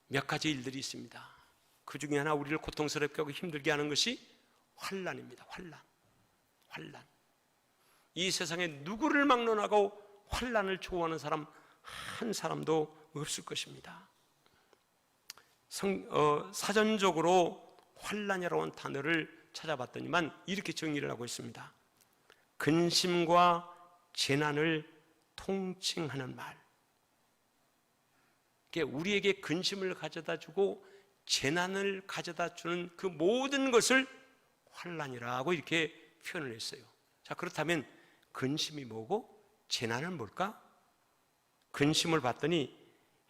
몇 가지 일들이 있습니다. 그 중에 하나 우리를 고통스럽게 하고 힘들게 하는 것이 환난입니다. 환난. 이 세상에 누구를 막론하고 환난을 좋아하는 사람 한 사람도 없을 것입니다. 사전적으로 환난이라고 하는 단어를 찾아봤더니만 이렇게 정의를 하고 있습니다. 근심과 재난을 통칭하는 말. 우리에게 근심을 가져다 주고 재난을 가져다 주는 그 모든 것을 환난이라고 이렇게 표현을 했어요. 자, 그렇다면 근심이 뭐고 재난은 뭘까? 근심을 봤더니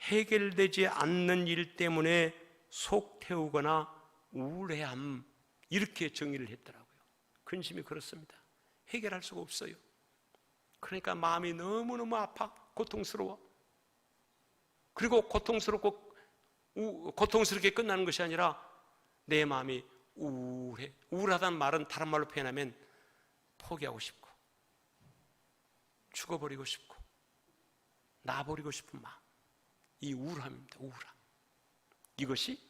해결되지 않는 일 때문에 속 태우거나 우울해함, 이렇게 정의를 했더라고요. 근심이 그렇습니다. 해결할 수가 없어요. 그러니까 마음이 너무너무 아파, 고통스러워. 그리고 고통스럽게 끝나는 것이 아니라 내 마음이 우울해. 우울하다는 말은 다른 말로 표현하면 포기하고 싶고 죽어버리고 싶고 놔버리고 싶은 마음, 이 우울함입니다. 우울함. 이것이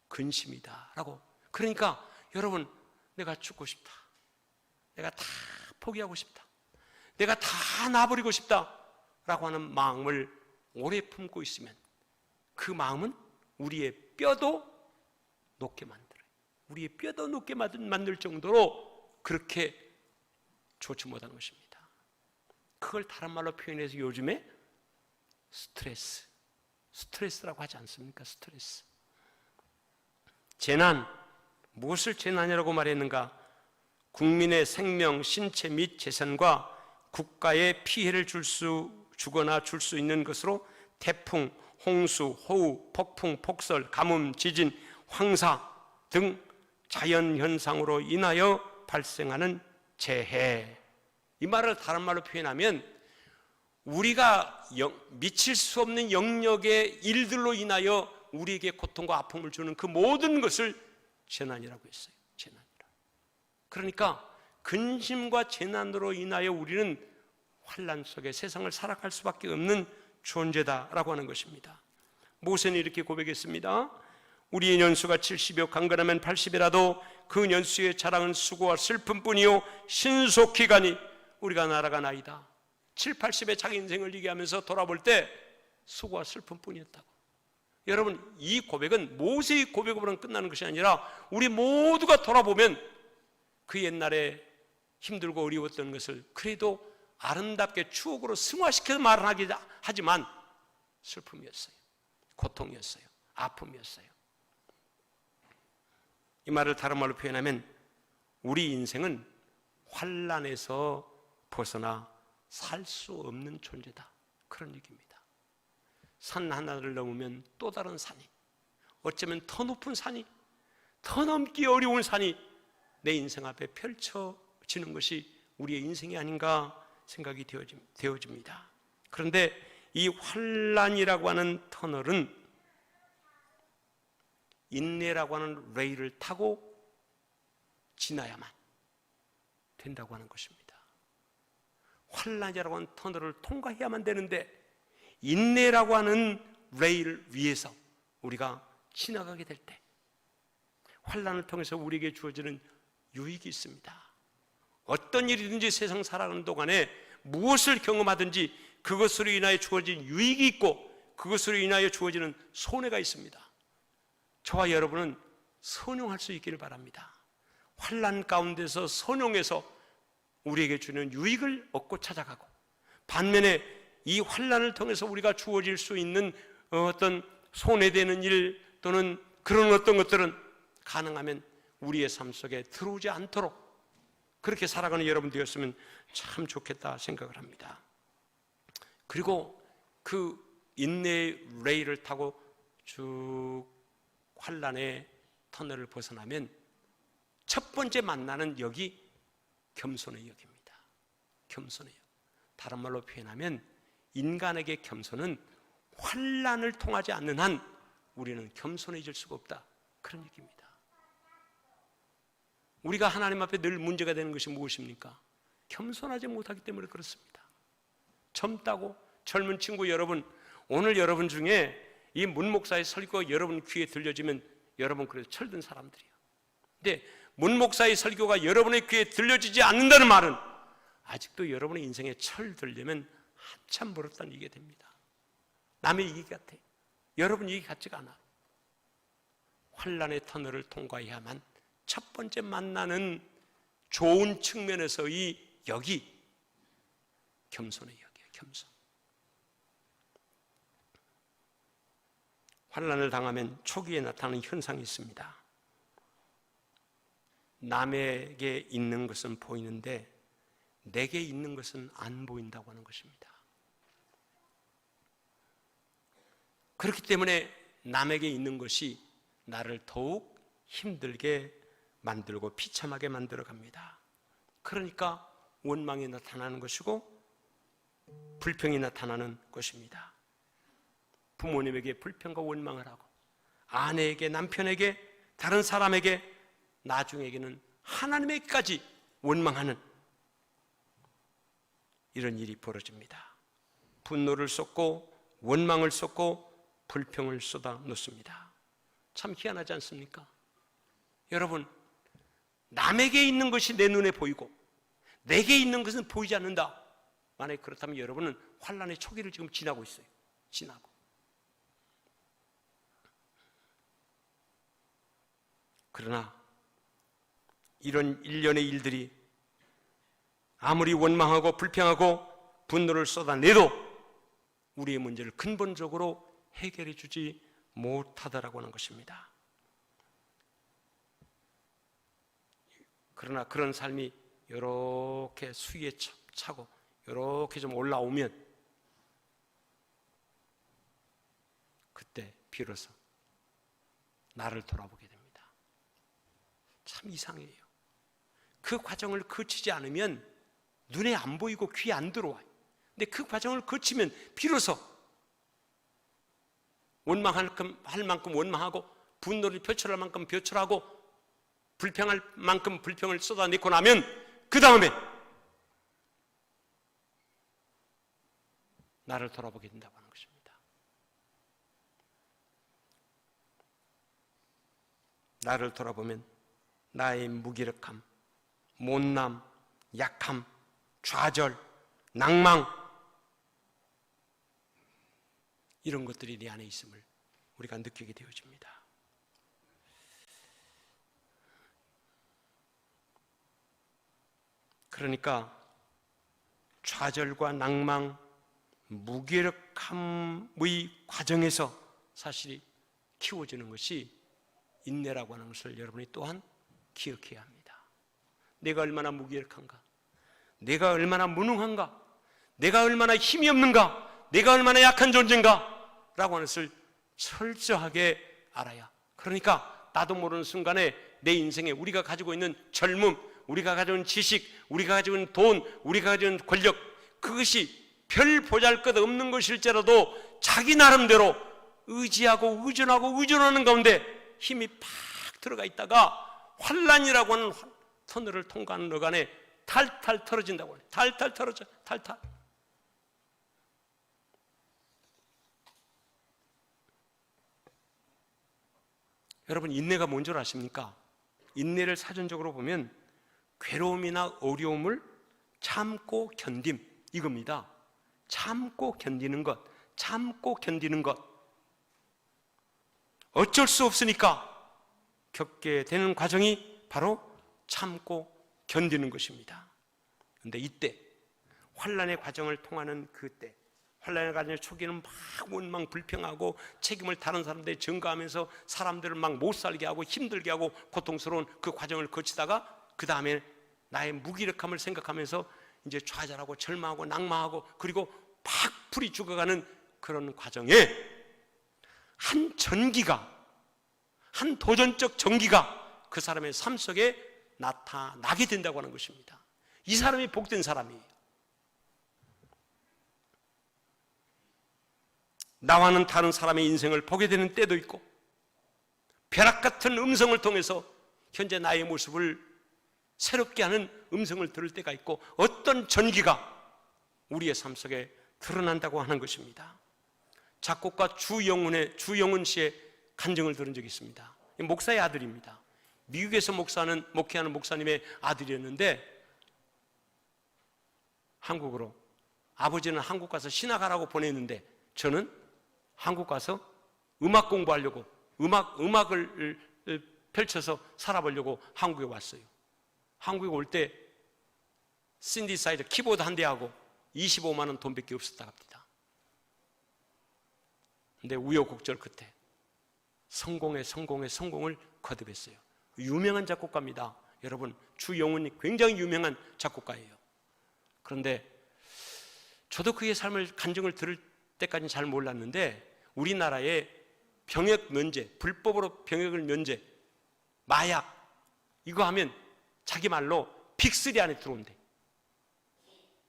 근심이다라고. 그러니까 여러분, 내가 죽고 싶다, 내가 다 포기하고 싶다, 내가 다 놔버리고 싶다라고 하는 마음을 오래 품고 있으면 그 마음은 우리의 뼈도 녹게 만들어요. 우리의 뼈도 녹게 만들 정도로 그렇게 좋지 못한 것입니다. 그걸 다른 말로 표현해서 요즘에 스트레스라고 하지 않습니까? 스트레스. 재난, 무엇을 재난이라고 말했는가? 국민의 생명, 신체 및 재산과 국가에 피해를 주거나 줄 수 있는 것으로 태풍, 홍수, 호우, 폭풍, 폭설, 가뭄, 지진, 황사 등 자연현상으로 인하여 발생하는 재해. 이 말을 다른 말로 표현하면 우리가 미칠 수 없는 영역의 일들로 인하여 우리에게 고통과 아픔을 주는 그 모든 것을 재난이라고 했어요. 재난이라. 그러니까 근심과 재난으로 인하여 우리는 환난 속에 세상을 살아갈 수밖에 없는 존재다라고 하는 것입니다. 모세는 이렇게 고백했습니다. 우리의 년수가 70이요 강건하면 80이라도 그 년수의 자랑은 수고와 슬픔뿐이요 신속히 가니 우리가 날아가나이다. 7, 80에 자기 인생을 얘기하면서 돌아볼 때 수고와 슬픔뿐이었다고. 여러분, 이 고백은 모세의 고백으로는 끝나는 것이 아니라 우리 모두가 돌아보면 그 옛날에 힘들고 어려웠던 것을 그래도 아름답게 추억으로 승화시켜서 말은 하지만 슬픔이었어요. 고통이었어요. 아픔이었어요. 이 말을 다른 말로 표현하면 우리 인생은 환난에서 벗어나 살 수 없는 존재다, 그런 얘기입니다. 산 하나를 넘으면 또 다른 산이, 어쩌면 더 높은 산이, 더 넘기 어려운 산이 내 인생 앞에 펼쳐지는 것이 우리의 인생이 아닌가 생각이 되어집니다. 그런데 이 환난이라고 하는 터널은 인내라고 하는 레일을 타고 지나야만 된다고 하는 것입니다. 환난이라고 하는 터널을 통과해야만 되는데 인내라고 하는 레일 위에서 우리가 지나가게 될 때 환난을 통해서 우리에게 주어지는 유익이 있습니다. 어떤 일이든지 세상 살아가는 동안에 무엇을 경험하든지 그것으로 인하여 주어진 유익이 있고 그것으로 인하여 주어지는 손해가 있습니다. 저와 여러분은 선용할 수 있기를 바랍니다. 환난 가운데서 선용해서 우리에게 주는 유익을 얻고 찾아가고, 반면에 이 환난을 통해서 우리가 주어질 수 있는 어떤 손해되는 일 또는 그런 어떤 것들은 가능하면 우리의 삶 속에 들어오지 않도록 그렇게 살아가는 여러분 되었으면 참 좋겠다 생각을 합니다. 그리고 그 인내의 레일을 타고 쭉 환난의 터널을 벗어나면 첫 번째 만나는 역이 겸손의 역입니다. 겸손의 역. 다른 말로 표현하면 인간에게 겸손은 환난을 통하지 않는 한 우리는 겸손해질 수가 없다, 그런 얘기입니다. 우리가 하나님 앞에 늘 문제가 되는 것이 무엇입니까? 겸손하지 못하기 때문에 그렇습니다. 젊다고 젊은 친구 여러분, 오늘 여러분 중에 이 문 목사의 설교가 여러분 귀에 들려지면 여러분 그래서 철든 사람들이에요. 근데 문 목사의 설교가 여러분의 귀에 들려지지 않는다는 말은 아직도 여러분의 인생에 철 들려면 한참 멀었다는 얘기가 됩니다. 남의 얘기 같아. 여러분 얘기 같지가 않아. 환난의 터널을 통과해야만 첫 번째 만나는 좋은 측면에서의 역이 겸손의 역이에요. 겸손. 환난을 당하면 초기에 나타나는 현상이 있습니다. 남에게 있는 것은 보이는데 내게 있는 것은 안 보인다고 하는 것입니다. 그렇기 때문에 남에게 있는 것이 나를 더욱 힘들게 만들고 비참하게 만들어 갑니다. 그러니까 원망이 나타나는 것이고 불평이 나타나는 것입니다. 부모님에게 불평과 원망을 하고 아내에게, 남편에게, 다른 사람에게, 나중에게는 하나님에게까지 원망하는 이런 일이 벌어집니다. 분노를 쏟고 원망을 쏟고 불평을 쏟아 놓습니다. 참 희한하지 않습니까? 여러분, 남에게 있는 것이 내 눈에 보이고 내게 있는 것은 보이지 않는다. 만약에 그렇다면 여러분은 환난의 초기를 지금 지나고 있어요. 지나고. 그러나 이런 일련의 일들이 아무리 원망하고 불평하고 분노를 쏟아내도 우리의 문제를 근본적으로 해결해 주지 못하더라고 하는 것입니다. 그러나 그런 삶이 이렇게 수위에 차고 이렇게 좀 올라오면 그때 비로소 나를 돌아보게 됩니다. 참 이상해요. 그 과정을 거치지 않으면 눈에 안 보이고 귀에 안 들어와요. 근데 그 과정을 거치면 비로소 원망할 만큼 원망하고 분노를 표출할 만큼 표출하고 불평할 만큼 불평을 쏟아내고 나면 그 다음에 나를 돌아보게 된다고 하는 것입니다. 나를 돌아보면 나의 무기력함, 못남, 약함, 좌절, 낭망 이런 것들이 내 안에 있음을 우리가 느끼게 되어집니다. 그러니까 좌절과 낭망, 무기력함의 과정에서 사실 키워지는 것이 인내라고 하는 것을 여러분이 또한 기억해야 합니다. 내가 얼마나 무기력한가, 내가 얼마나 무능한가, 내가 얼마나 힘이 없는가, 내가 얼마나 약한 존재인가 라고 하는 것을 철저하게 알아야, 그러니까 나도 모르는 순간에 내 인생에 우리가 가지고 있는 젊음, 우리가 가지고 있는 지식, 우리가 가지고 있는 돈, 우리가 가지고 있는 권력, 그것이 별 보잘것 없는 것일지라도 자기 나름대로 의지하고 의존하고 의존하는 가운데 힘이 팍 들어가 있다가 환난이라고 하는 터널을 통과하는 어간에 탈탈 털어진다고 해요. 탈탈 털어져, 탈탈. 여러분, 인내가 뭔 줄 아십니까? 인내를 사전적으로 보면 괴로움이나 어려움을 참고 견딤, 이겁니다. 참고 견디는 것, 참고 견디는 것. 어쩔 수 없으니까 겪게 되는 과정이 바로 참고 견디는 것입니다. 그런데 이때 환난의 과정을 통하는 그때, 환난의 과정의 초기에는 막 원망 불평하고 책임을 다른 사람들에 전가하면서 사람들을 막 못 살게 하고 힘들게 하고 고통스러운 그 과정을 거치다가 그 다음에 나의 무기력함을 생각하면서 이제 좌절하고 절망하고 낭망하고 그리고 팍 불이 죽어가는 그런 과정에 한 전기가, 한 도전적 전기가 그 사람의 삶 속에 나타나게 된다고 하는 것입니다. 이 사람이 복된 사람이에요. 나와는 다른 사람의 인생을 보게 되는 때도 있고 벼락 같은 음성을 통해서 현재 나의 모습을 새롭게 하는 음성을 들을 때가 있고 어떤 전기가 우리의 삶 속에 드러난다고 하는 것입니다. 작곡가 주영훈 씨의 간증을 들은 적이 있습니다. 목사의 아들입니다. 미국에서 목회하는 목사님의 아들이었는데 한국으로, 아버지는 한국 가서 신학하라고 보냈는데 저는 한국 가서 음악 공부하려고 음악을 펼쳐서 살아보려고 한국에 왔어요. 한국에 올 때 신디사이저 키보드 한 대하고 25만 원 돈밖에 없었다 합니다. 근데 우여곡절 끝에 성공을 거듭했어요. 유명한 작곡가입니다. 여러분, 주영훈이 굉장히 유명한 작곡가예요. 그런데 저도 그의 삶을 간증을 들을 때까지는 잘 몰랐는데 우리나라의 병역 면제, 불법으로 병역을 면제, 마약 이거 하면 자기 말로 빅3 안에 들어온대.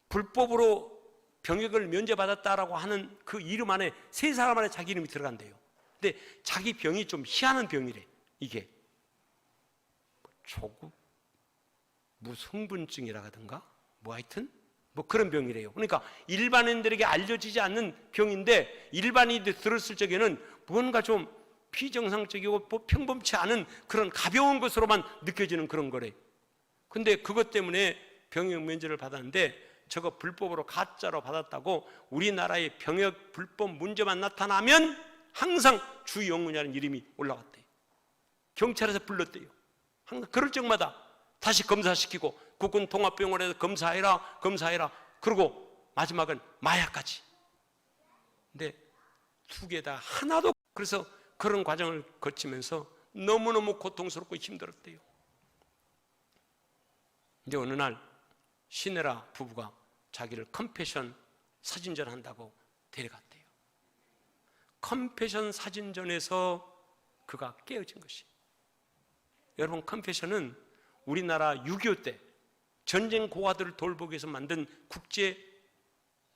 불법으로 병역을 면제받았다라고 하는 그 이름 안에 세 사람 안에 자기 이름이 들어간대요. 근데 자기 병이 좀 희한한 병이래. 이게 조급 무성분증이라 하던가 뭐 하여튼 뭐 그런 병이래요. 그러니까 일반인들에게 알려지지 않는 병인데 일반인들이 들었을 적에는 뭔가 좀 비정상적이고 평범치 않은 그런 가벼운 것으로만 느껴지는 그런 거래. 근데 그것 때문에 병역 면제를 받았는데 저거 불법으로 가짜로 받았다고 우리나라의 병역 불법 문제만 나타나면 항상 주영훈이라는 이름이 올라갔대요. 경찰에서 불렀대요. 항상 그럴 적마다 다시 검사시키고 국군통합병원에서 검사해라 그러고 마지막은 마약까지. 근데 두 개 다 하나도. 그래서 그런 과정을 거치면서 너무너무 고통스럽고 힘들었대요. 이제 어느 날 시네라 부부가 자기를 컴패션 사진전 한다고 데려갔대요. 컴패션 사진전에서 그가 깨어진 것이. 여러분, 컴패션은 우리나라 6.25 때 전쟁 고아들을 돌보기 위해서 만든 국제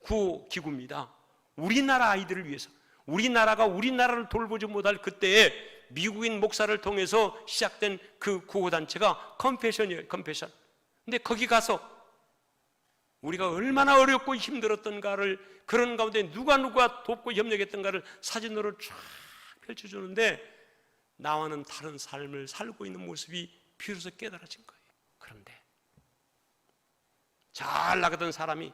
구호기구입니다. 우리나라 아이들을 위해서, 우리나라가 우리나라를 돌보지 못할 그때에 미국인 목사를 통해서 시작된 그 구호단체가 컴패션이에요. 컴패션. 근데 거기 가서 우리가 얼마나 어렵고 힘들었던가를, 그런 가운데 누가 돕고 협력했던가를 사진으로 쫙 펼쳐주는데 나와는 다른 삶을 살고 있는 모습이 비로소 깨달아진 거예요. 그런데 잘 나가던 사람이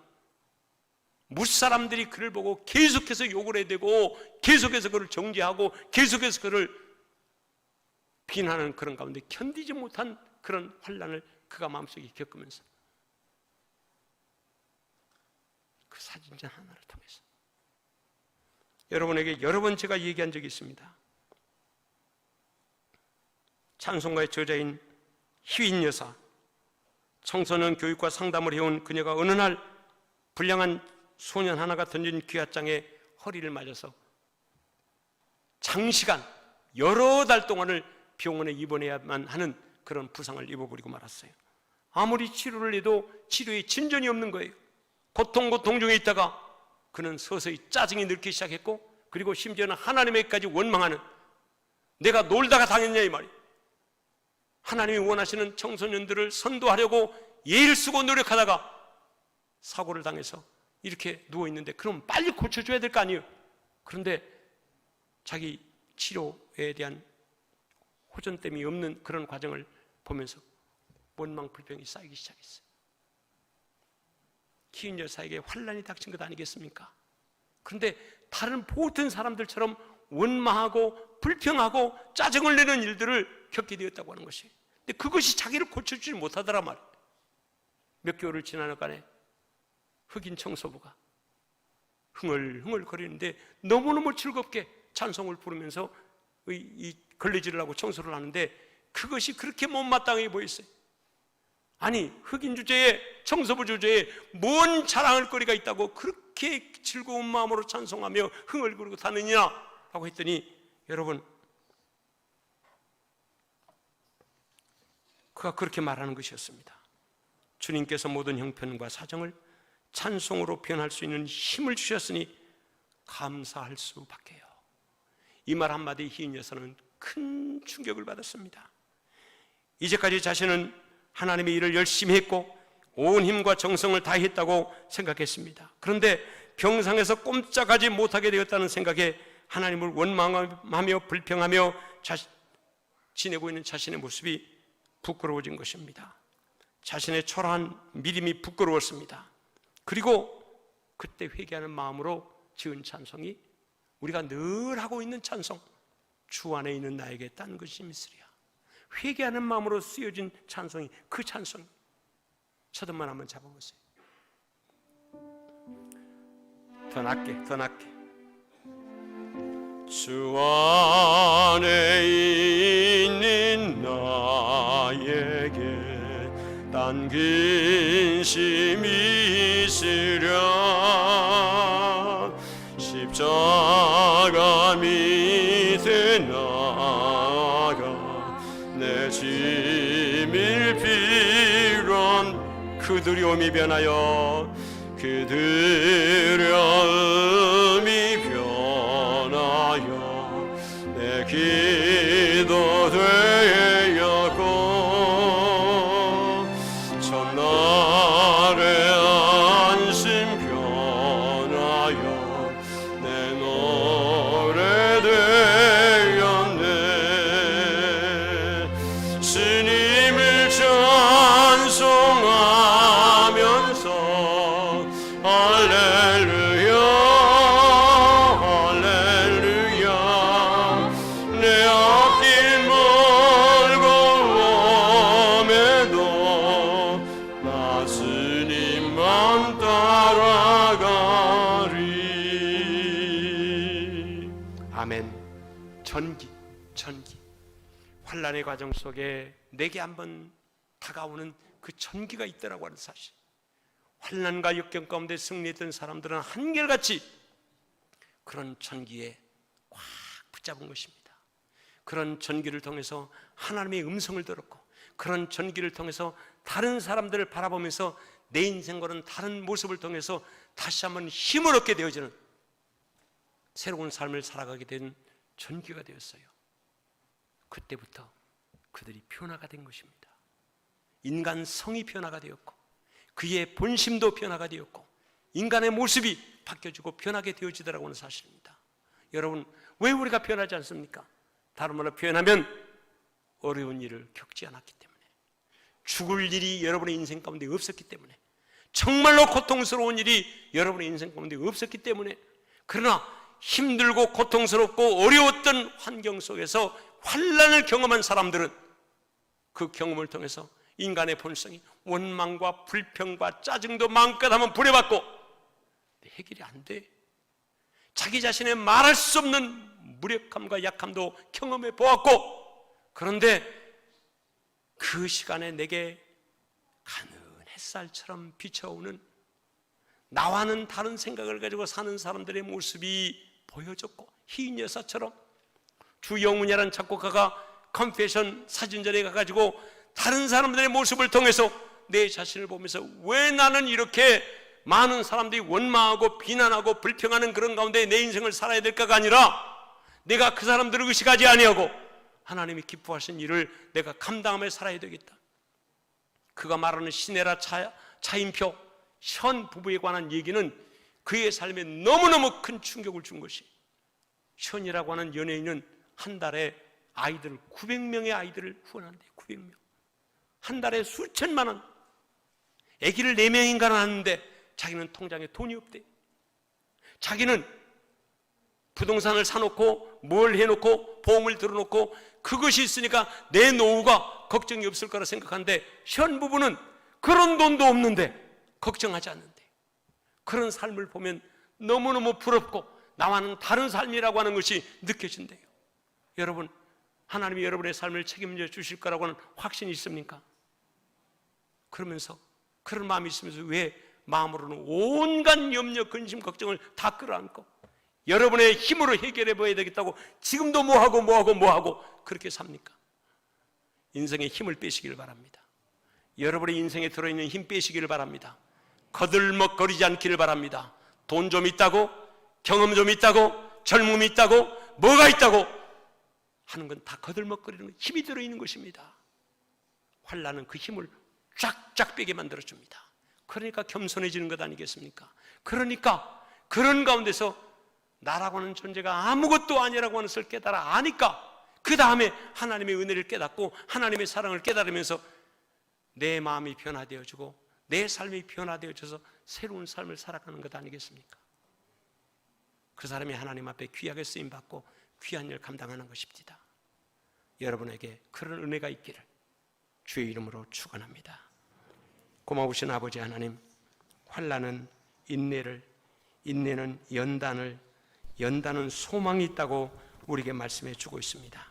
무사람들이 그를 보고 계속해서 욕을 해야 되고 계속해서 그를 정죄하고 계속해서 그를 비난하는 그런 가운데 견디지 못한 그런 환난을 그가 마음속에 겪으면서 그 사진전 하나를 통해서 여러분에게 여러 번 제가 얘기한 적이 있습니다. 찬송가의 저자인 희윈 여사, 청소년 교육과 상담을 해온 그녀가 어느 날 불량한 소년 하나가 던진 귀하장에 허리를 맞아서 장시간 여러 달 동안을 병원에 입원해야만 하는 그런 부상을 입어버리고 말았어요. 아무리 치료를 해도 치료에 진전이 없는 거예요. 고통 중에 있다가 그는 서서히 짜증이 늘기 시작했고, 그리고 심지어는 하나님에게까지 원망하는, 내가 놀다가 당했냐 이 말이에요. 하나님이 원하시는 청소년들을 선도하려고 예를 쓰고 노력하다가 사고를 당해서 이렇게 누워있는데 그럼 빨리 고쳐줘야 될 거 아니에요. 그런데 자기 치료에 대한 호전됨이 없는 그런 과정을 보면서 원망 불평이 쌓이기 시작했어요. 희인 여사에게 환난이 닥친 것 아니겠습니까? 그런데 다른 모든 사람들처럼 원망하고 불평하고 짜증을 내는 일들을 겪게 되었다고 하는 것이, 근데 그것이 자기를 고쳐주지 못하더란 말이에요. 몇 개월을 지나간에 흑인 청소부가 흥얼흥얼 거리는데 너무너무 즐겁게 찬송을 부르면서 이 걸레질을 하고 청소를 하는데 그것이 그렇게 못마땅해 보였어요. 아니, 흑인 주제에, 청소부 주제에 뭔 자랑할 거리가 있다고 그렇게 즐거운 마음으로 찬송하며 흥얼거리고 다느냐라고 했더니, 여러분, 그가 그렇게 말하는 것이었습니다. 주님께서 모든 형편과 사정을 찬송으로 표현할 수 있는 힘을 주셨으니 감사할 수밖에요. 이 말 한마디에 희인 여사는 큰 충격을 받았습니다. 이제까지 자신은 하나님의 일을 열심히 했고 온 힘과 정성을 다했다고 생각했습니다. 그런데 병상에서 꼼짝하지 못하게 되었다는 생각에 하나님을 원망하며 불평하며 지내고 있는 자신의 모습이 부끄러워진 것입니다. 자신의 초라한 믿음이 부끄러웠습니다. 그리고 그때 회개하는 마음으로 지은 찬송이 우리가 늘 하고 있는 찬송, 주 안에 있는 나에게 딴 것이 있으랴. 회개하는 마음으로 쓰여진 찬송이 그 찬송. 첫음만 한번 잡아보세요. 더 낮게. 주 안에 있는 나에게 단 근심이 있으랴 십자가 밑에 나가 내 짐을 빌런 그들이 음이 변하여 그들의 음이 변하여 내 기도 되었고 첫날의 안심 변하여 내 노래 되었네 주님을 찬송하면서 할렐루야 할렐루야 내 앞길 멀고 험해도 나 주님만 따라가리. 아멘. 전기 환난의 과정 속에 내게 한번 다가오는 그 전기가 있더라고 하는 사실. 환난과 역경 가운데 승리했던 사람들은 한결같이 그런 전기에 꽉 붙잡은 것입니다. 그런 전기를 통해서 하나님의 음성을 들었고 그런 전기를 통해서 다른 사람들을 바라보면서 내 인생과는 다른 모습을 통해서 다시 한번 힘을 얻게 되어지는 새로운 삶을 살아가게 된 전기가 되었어요. 그때부터 그들이 변화가 된 것입니다. 인간 성이 변화가 되었고 그의 본심도 변화가 되었고 인간의 모습이 바뀌어지고 변하게 되어지더라고 하는 사실입니다. 여러분, 왜 우리가 변하지 않습니까? 다른 말로 표현하면 어려운 일을 겪지 않았기 때문에, 죽을 일이 여러분의 인생 가운데 없었기 때문에, 정말로 고통스러운 일이 여러분의 인생 가운데 없었기 때문에, 그러나 힘들고 고통스럽고 어려웠던 환경 속에서 환난을 경험한 사람들은 그 경험을 통해서 인간의 본성이 원망과 불평과 짜증도 마음껏 하면 부려받고 해결이 안 돼. 자기 자신의 말할 수 없는 무력함과 약함도 경험해 보았고, 그런데 그 시간에 내게 가는 햇살처럼 비춰오는 나와는 다른 생각을 가지고 사는 사람들의 모습이 보여졌고, 희인 여사처럼 주영훈이라는 작곡가가 컨페션 사진전에 가가지고 다른 사람들의 모습을 통해서 내 자신을 보면서 왜 나는 이렇게 많은 사람들이 원망하고 비난하고 불평하는 그런 가운데 내 인생을 살아야 될까가 아니라 내가 그 사람들을 의식하지 아니하고 하나님이 기뻐하신 일을 내가 감당하며 살아야 되겠다. 그가 말하는 시네라 차인표 현 부부에 관한 얘기는 그의 삶에 너무너무 큰 충격을 준 것이, 현이라고 하는 연예인은 한 달에 아이들 900명의 아이들을 후원한대요. 900명. 한 달에 수천만 원. 아기를 4명인가 낳았는데 자기는 통장에 돈이 없대. 자기는 부동산을 사놓고 뭘 해놓고 보험을 들어놓고 그것이 있으니까 내 노후가 걱정이 없을 거라 생각하는데, 현 부부는 그런 돈도 없는데 걱정하지 않는데, 그런 삶을 보면 너무너무 부럽고 나와는 다른 삶이라고 하는 것이 느껴진대요. 여러분, 하나님이 여러분의 삶을 책임져 주실 거라고 하는 확신이 있습니까? 그러면서 그런 마음이 있으면서 왜 마음으로는 온갖 염려, 근심, 걱정을 다 끌어안고 여러분의 힘으로 해결해 봐야 되겠다고 지금도 뭐하고 그렇게 삽니까? 인생의 힘을 빼시길 바랍니다. 여러분의 인생에 들어있는 힘 빼시기를 바랍니다. 거들먹거리지 않기를 바랍니다. 돈 좀 있다고, 경험 좀 있다고, 젊음이 있다고, 뭐가 있다고 하는 건 다 거들먹거리는 힘이 들어있는 것입니다. 환난은 그 힘을 쫙쫙 빼게 만들어줍니다. 그러니까 겸손해지는 것 아니겠습니까? 그러니까 그런 가운데서 나라고 하는 존재가 아무것도 아니라고 하는 것을 깨달아 아니까 그 다음에 하나님의 은혜를 깨닫고 하나님의 사랑을 깨달으면서 내 마음이 변화되어지고 내 삶이 변화되어져서 새로운 삶을 살아가는 것 아니겠습니까? 그 사람이 하나님 앞에 귀하게 쓰임받고 귀한 일 감당하는 것입니다. 여러분에게 그런 은혜가 있기를 주의 이름으로 축원합니다. 고마우신 아버지 하나님, 환난은 인내를, 인내는 연단을, 연다는 소망이 있다고 우리에게 말씀해 주고 있습니다.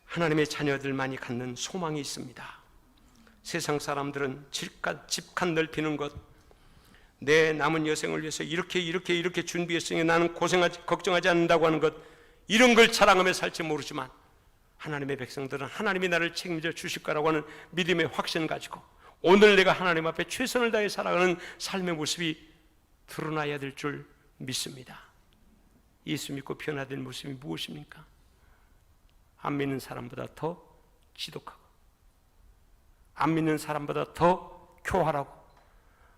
하나님의 자녀들만이 갖는 소망이 있습니다. 세상 사람들은 집칸 넓히는 것, 내 남은 여생을 위해서 이렇게 준비했으니 나는 걱정하지 않는다고 하는 것, 이런 걸 자랑하며 살지 모르지만 하나님의 백성들은 하나님이 나를 책임져 주실 거라고 하는 믿음의 확신 가지고 오늘 내가 하나님 앞에 최선을 다해 살아가는 삶의 모습이 드러나야 될 줄 믿습니다. 예수 믿고 변화될 모습이 무엇입니까? 안 믿는 사람보다 더 지독하고, 안 믿는 사람보다 더 교활하고,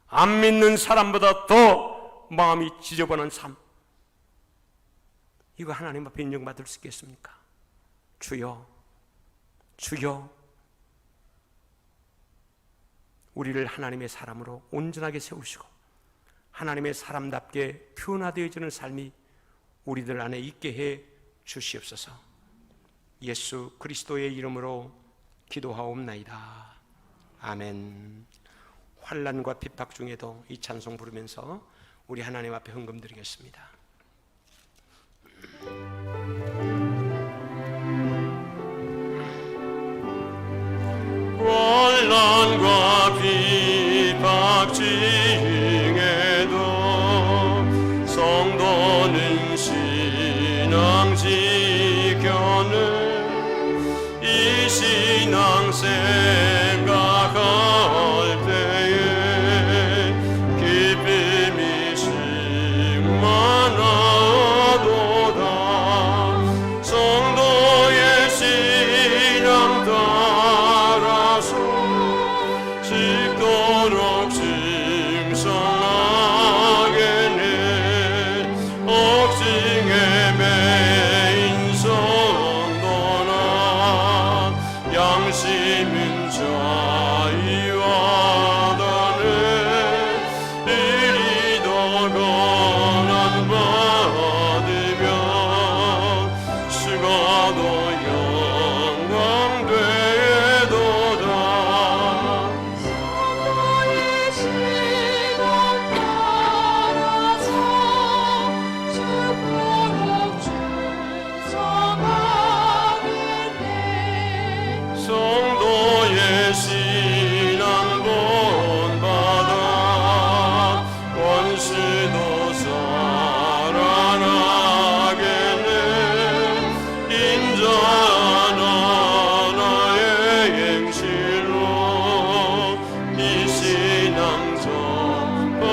안 믿는 사람보다 더 마음이 지저분한 삶, 이거 하나님 앞에 인정받을 수 있겠습니까? 주여, 주여, 우리를 하나님의 사람으로 온전하게 세우시고 하나님의 사람답게 표현되어지는 삶이 우리들 안에 있게 해 주시옵소서. 예수 그리스도의 이름으로 기도하옵나이다. 아멘. 환난과 핍박 중에도 이 찬송 부르면서 우리 하나님 앞에 헌금 드리겠습니다. 환난과 핍박 중에도 성도는 신앙 지켜는 이 신앙 생각할 때에 기쁨이 충만하도다. 성도의 신앙 따라서 직도록 증성하겠네. 억증에 매인 성도나 양심은 자유하다네. 이리 더 고난 받으며 수가 더 영광되도다. 성도의 신앙 따라서 죽도록 충성하겠네. 성도의 신앙 본받아 원수도 살아나겠네. 인자나 나의 행실로 이 신앙 전파하리라.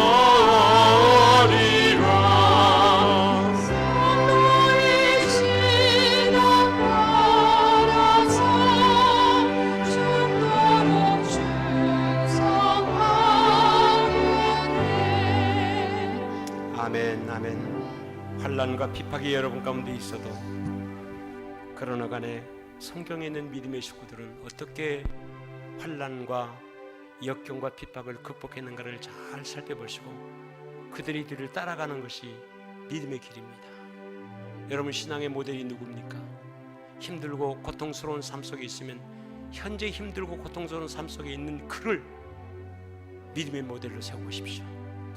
성도의 신앙 따라서 죽도록 충성하겠네. 아멘, 아멘. 환난과 핍박이 여러분 가운데 있어도 그러나 간에 성경에 있는 믿음의 식구들은 어떻게 환난과 역경과 핍박을 극복했는가를 잘 살펴보시고 그들의 뒤를 따라가는 것이 믿음의 길입니다. 여러분 신앙의 모델이 누굽니까? 힘들고 고통스러운 삶 속에 있으면 현재 힘들고 고통스러운 삶 속에 있는 그를 믿음의 모델로 세워보십시오.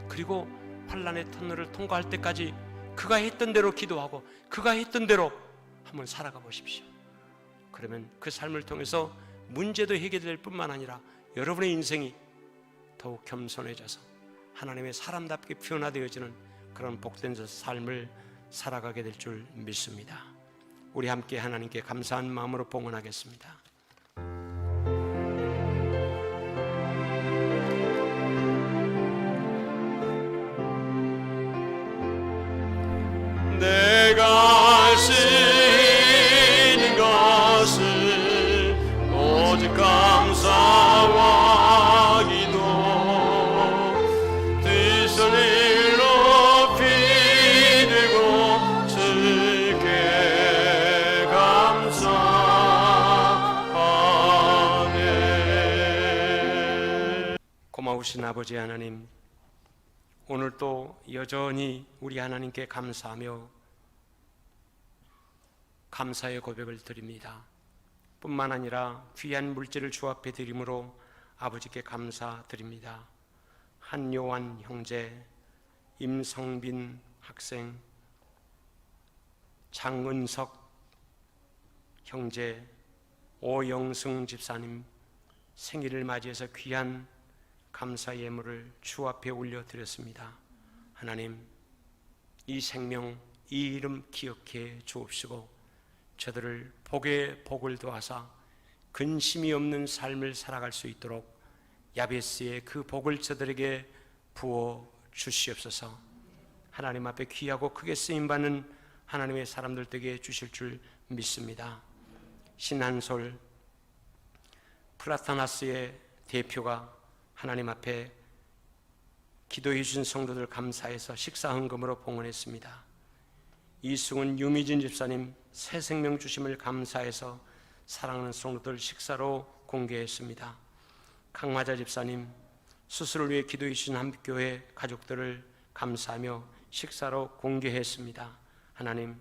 그리고 환난의 터널을 통과할 때까지 그가 했던 대로 기도하고 그가 했던 대로 한번 살아가 보십시오. 그러면 그 삶을 통해서 문제도 해결될 뿐만 아니라 여러분의 인생이 더욱 겸손해져서 하나님의 사람답게 표현되어지는 그런 복된 삶을 살아가게 될 줄 믿습니다. 우리 함께 하나님께 감사한 마음으로 봉헌하겠습니다. 내가 할 수 있는 것은 오직 감사와 기도, 두 손을 높이 들고 주께 감사하네. 고마우신 아버지 하나님, 오늘 또 여전히 우리 하나님께 감사하며 감사의 고백을 드립니다. 뿐만 아니라 귀한 물질을 주 앞에 드림으로 아버지께 감사드립니다. 한요한 형제, 임성빈 학생, 장은석 형제, 오영승 집사님 생일을 맞이해서 귀한 감사 예물을 주 앞에 올려드렸습니다. 하나님, 이 생명, 이 이름 기억해 주옵시고 저들을 복에 복을 더하사 근심이 없는 삶을 살아갈 수 있도록 야베스의 그 복을 저들에게 부어 주시옵소서. 하나님 앞에 귀하고 크게 쓰임받는 하나님의 사람들 되게 주실 줄 믿습니다. 신한솔 플라타나스의 대표가 하나님 앞에 기도해 주신 성도들 감사해서 식사 헌금으로 봉헌했습니다. 이승훈 유미진 집사님 새 생명 주심을 감사해서 사랑하는 성도들 식사로 공개했습니다. 강마자 집사님 수술을 위해 기도해 주신 한빛교회 가족들을 감사하며 식사로 공개했습니다. 하나님,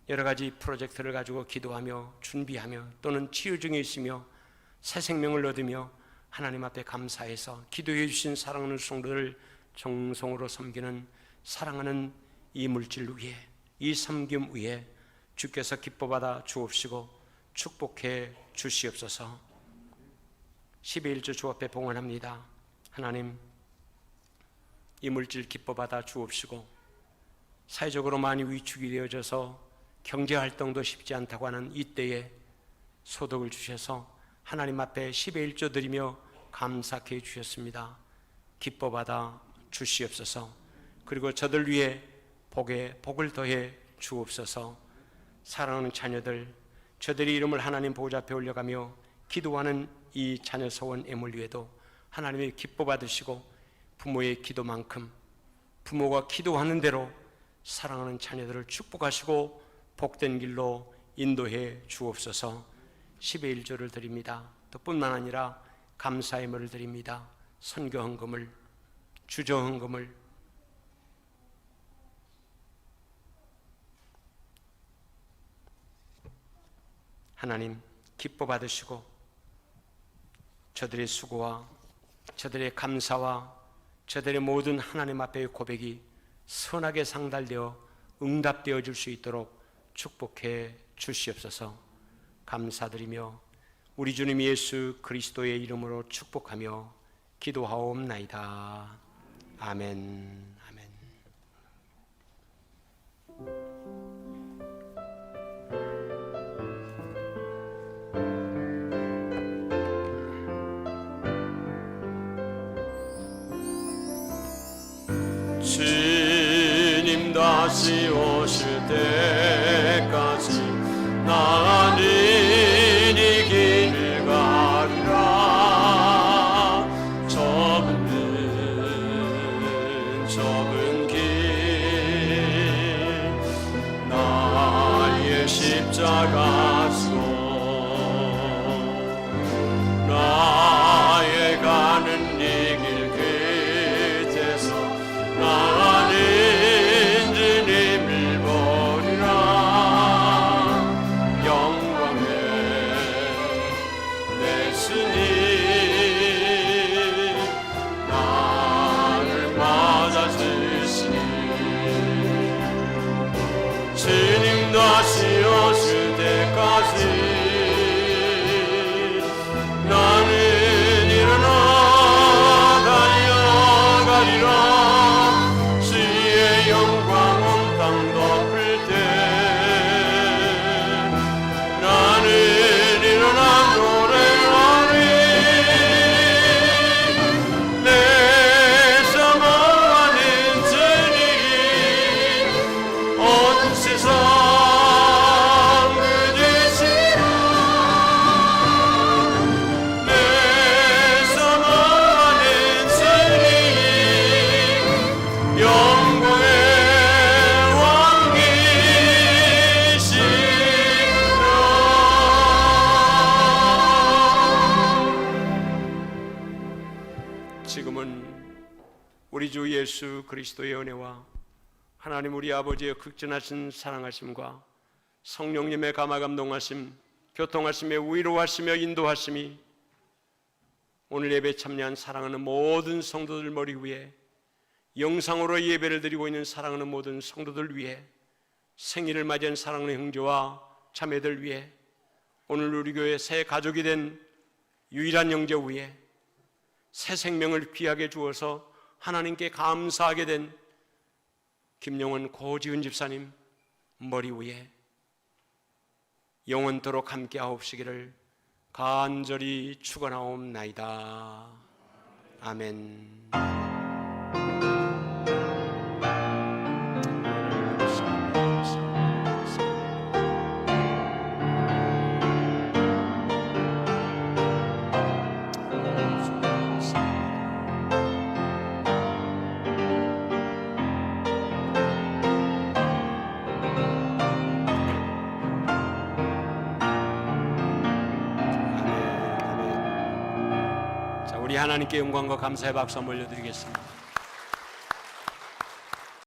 여러 가지 프로젝트를 가지고 기도하며 준비하며 또는 치유 중에 있으며 새 생명을 얻으며 하나님 앞에 감사해서 기도해 주신 사랑하는 성도들을 정성으로 섬기는 사랑하는 이 물질 위에, 이 섬김 위에 주께서 기뻐받아 주옵시고 축복해 주시옵소서. 12일주 주 앞에 봉헌합니다. 하나님, 이 물질 기뻐받아 주옵시고 사회적으로 많이 위축이 되어져서 경제활동도 쉽지 않다고 하는 이때에 소득을 주셔서 하나님 앞에 12일조 드리며 감사케 주셨습니다. 기뻐받아 주시옵소서. 그리고 저들 위해 복에 복을 더해 주옵소서. 사랑하는 자녀들, 저들의 이름을 하나님 보좌 앞에 올려가며 기도하는 이 자녀 소원 애물 위에도 하나님이 기뻐받으시고 부모의 기도만큼 부모가 기도하는 대로 사랑하는 자녀들을 축복하시고 복된 길로 인도해 주옵소서. 10의 1조를 드립니다. 또 뿐만 아니라 감사의 물을 드립니다. 선교 헌금을, 주저 헌금을, 하나님 기뻐 받으시고 저들의 수고와 저들의 감사와 저들의 모든 하나님 앞의 고백이 선하게 상달되어 응답되어 줄 수 있도록 축복해 주시옵소서. 감사드리며 우리 주님 예수 그리스도의 이름으로 축복하며 기도하옵나이다. 아멘. 아멘. 주님 다시 오실 때까지 나는 이 길을 가리라. 좁은 길 나의 십자가 속 나의 가는 이 길 끝에서 나는 주님을 보리라. 영광의 내 주님 나를 맞아주시니 주님 다시 오실 때까지 나는 일어나 달려가리라. 주의 영광 온 땅 덮을 때 나는 일어나 노래하리. 내 사모하는 주님 온 세상 그대시라. 내 사모하는 주님 영광의 왕이시라. 지금은 우리 주 예수 그리스도의 은혜와 하나님 우리 아버지의 극진하신 사랑하심과 성령님의 감화감동하심, 교통하심에 위로하시며 인도하심이 오늘 예배 참여한 사랑하는 모든 성도들 머리 위에 영상으로 예배를 드리고 있는 사랑하는 모든 성도들 위해, 생일을 맞이한 사랑하는 형제와 자매들 위해, 오늘 우리 교회 새 가족이 된 유일한 형제 위해, 새 생명을 귀하게 주어서 하나님께 감사하게 된 김용원 고지은 집사님 머리 위에 영원토록 함께 하옵시기를 간절히 축원하옵나이다. 아멘. 우리 하나님께 영광과 감사의 박수 한번 올려드리겠습니다.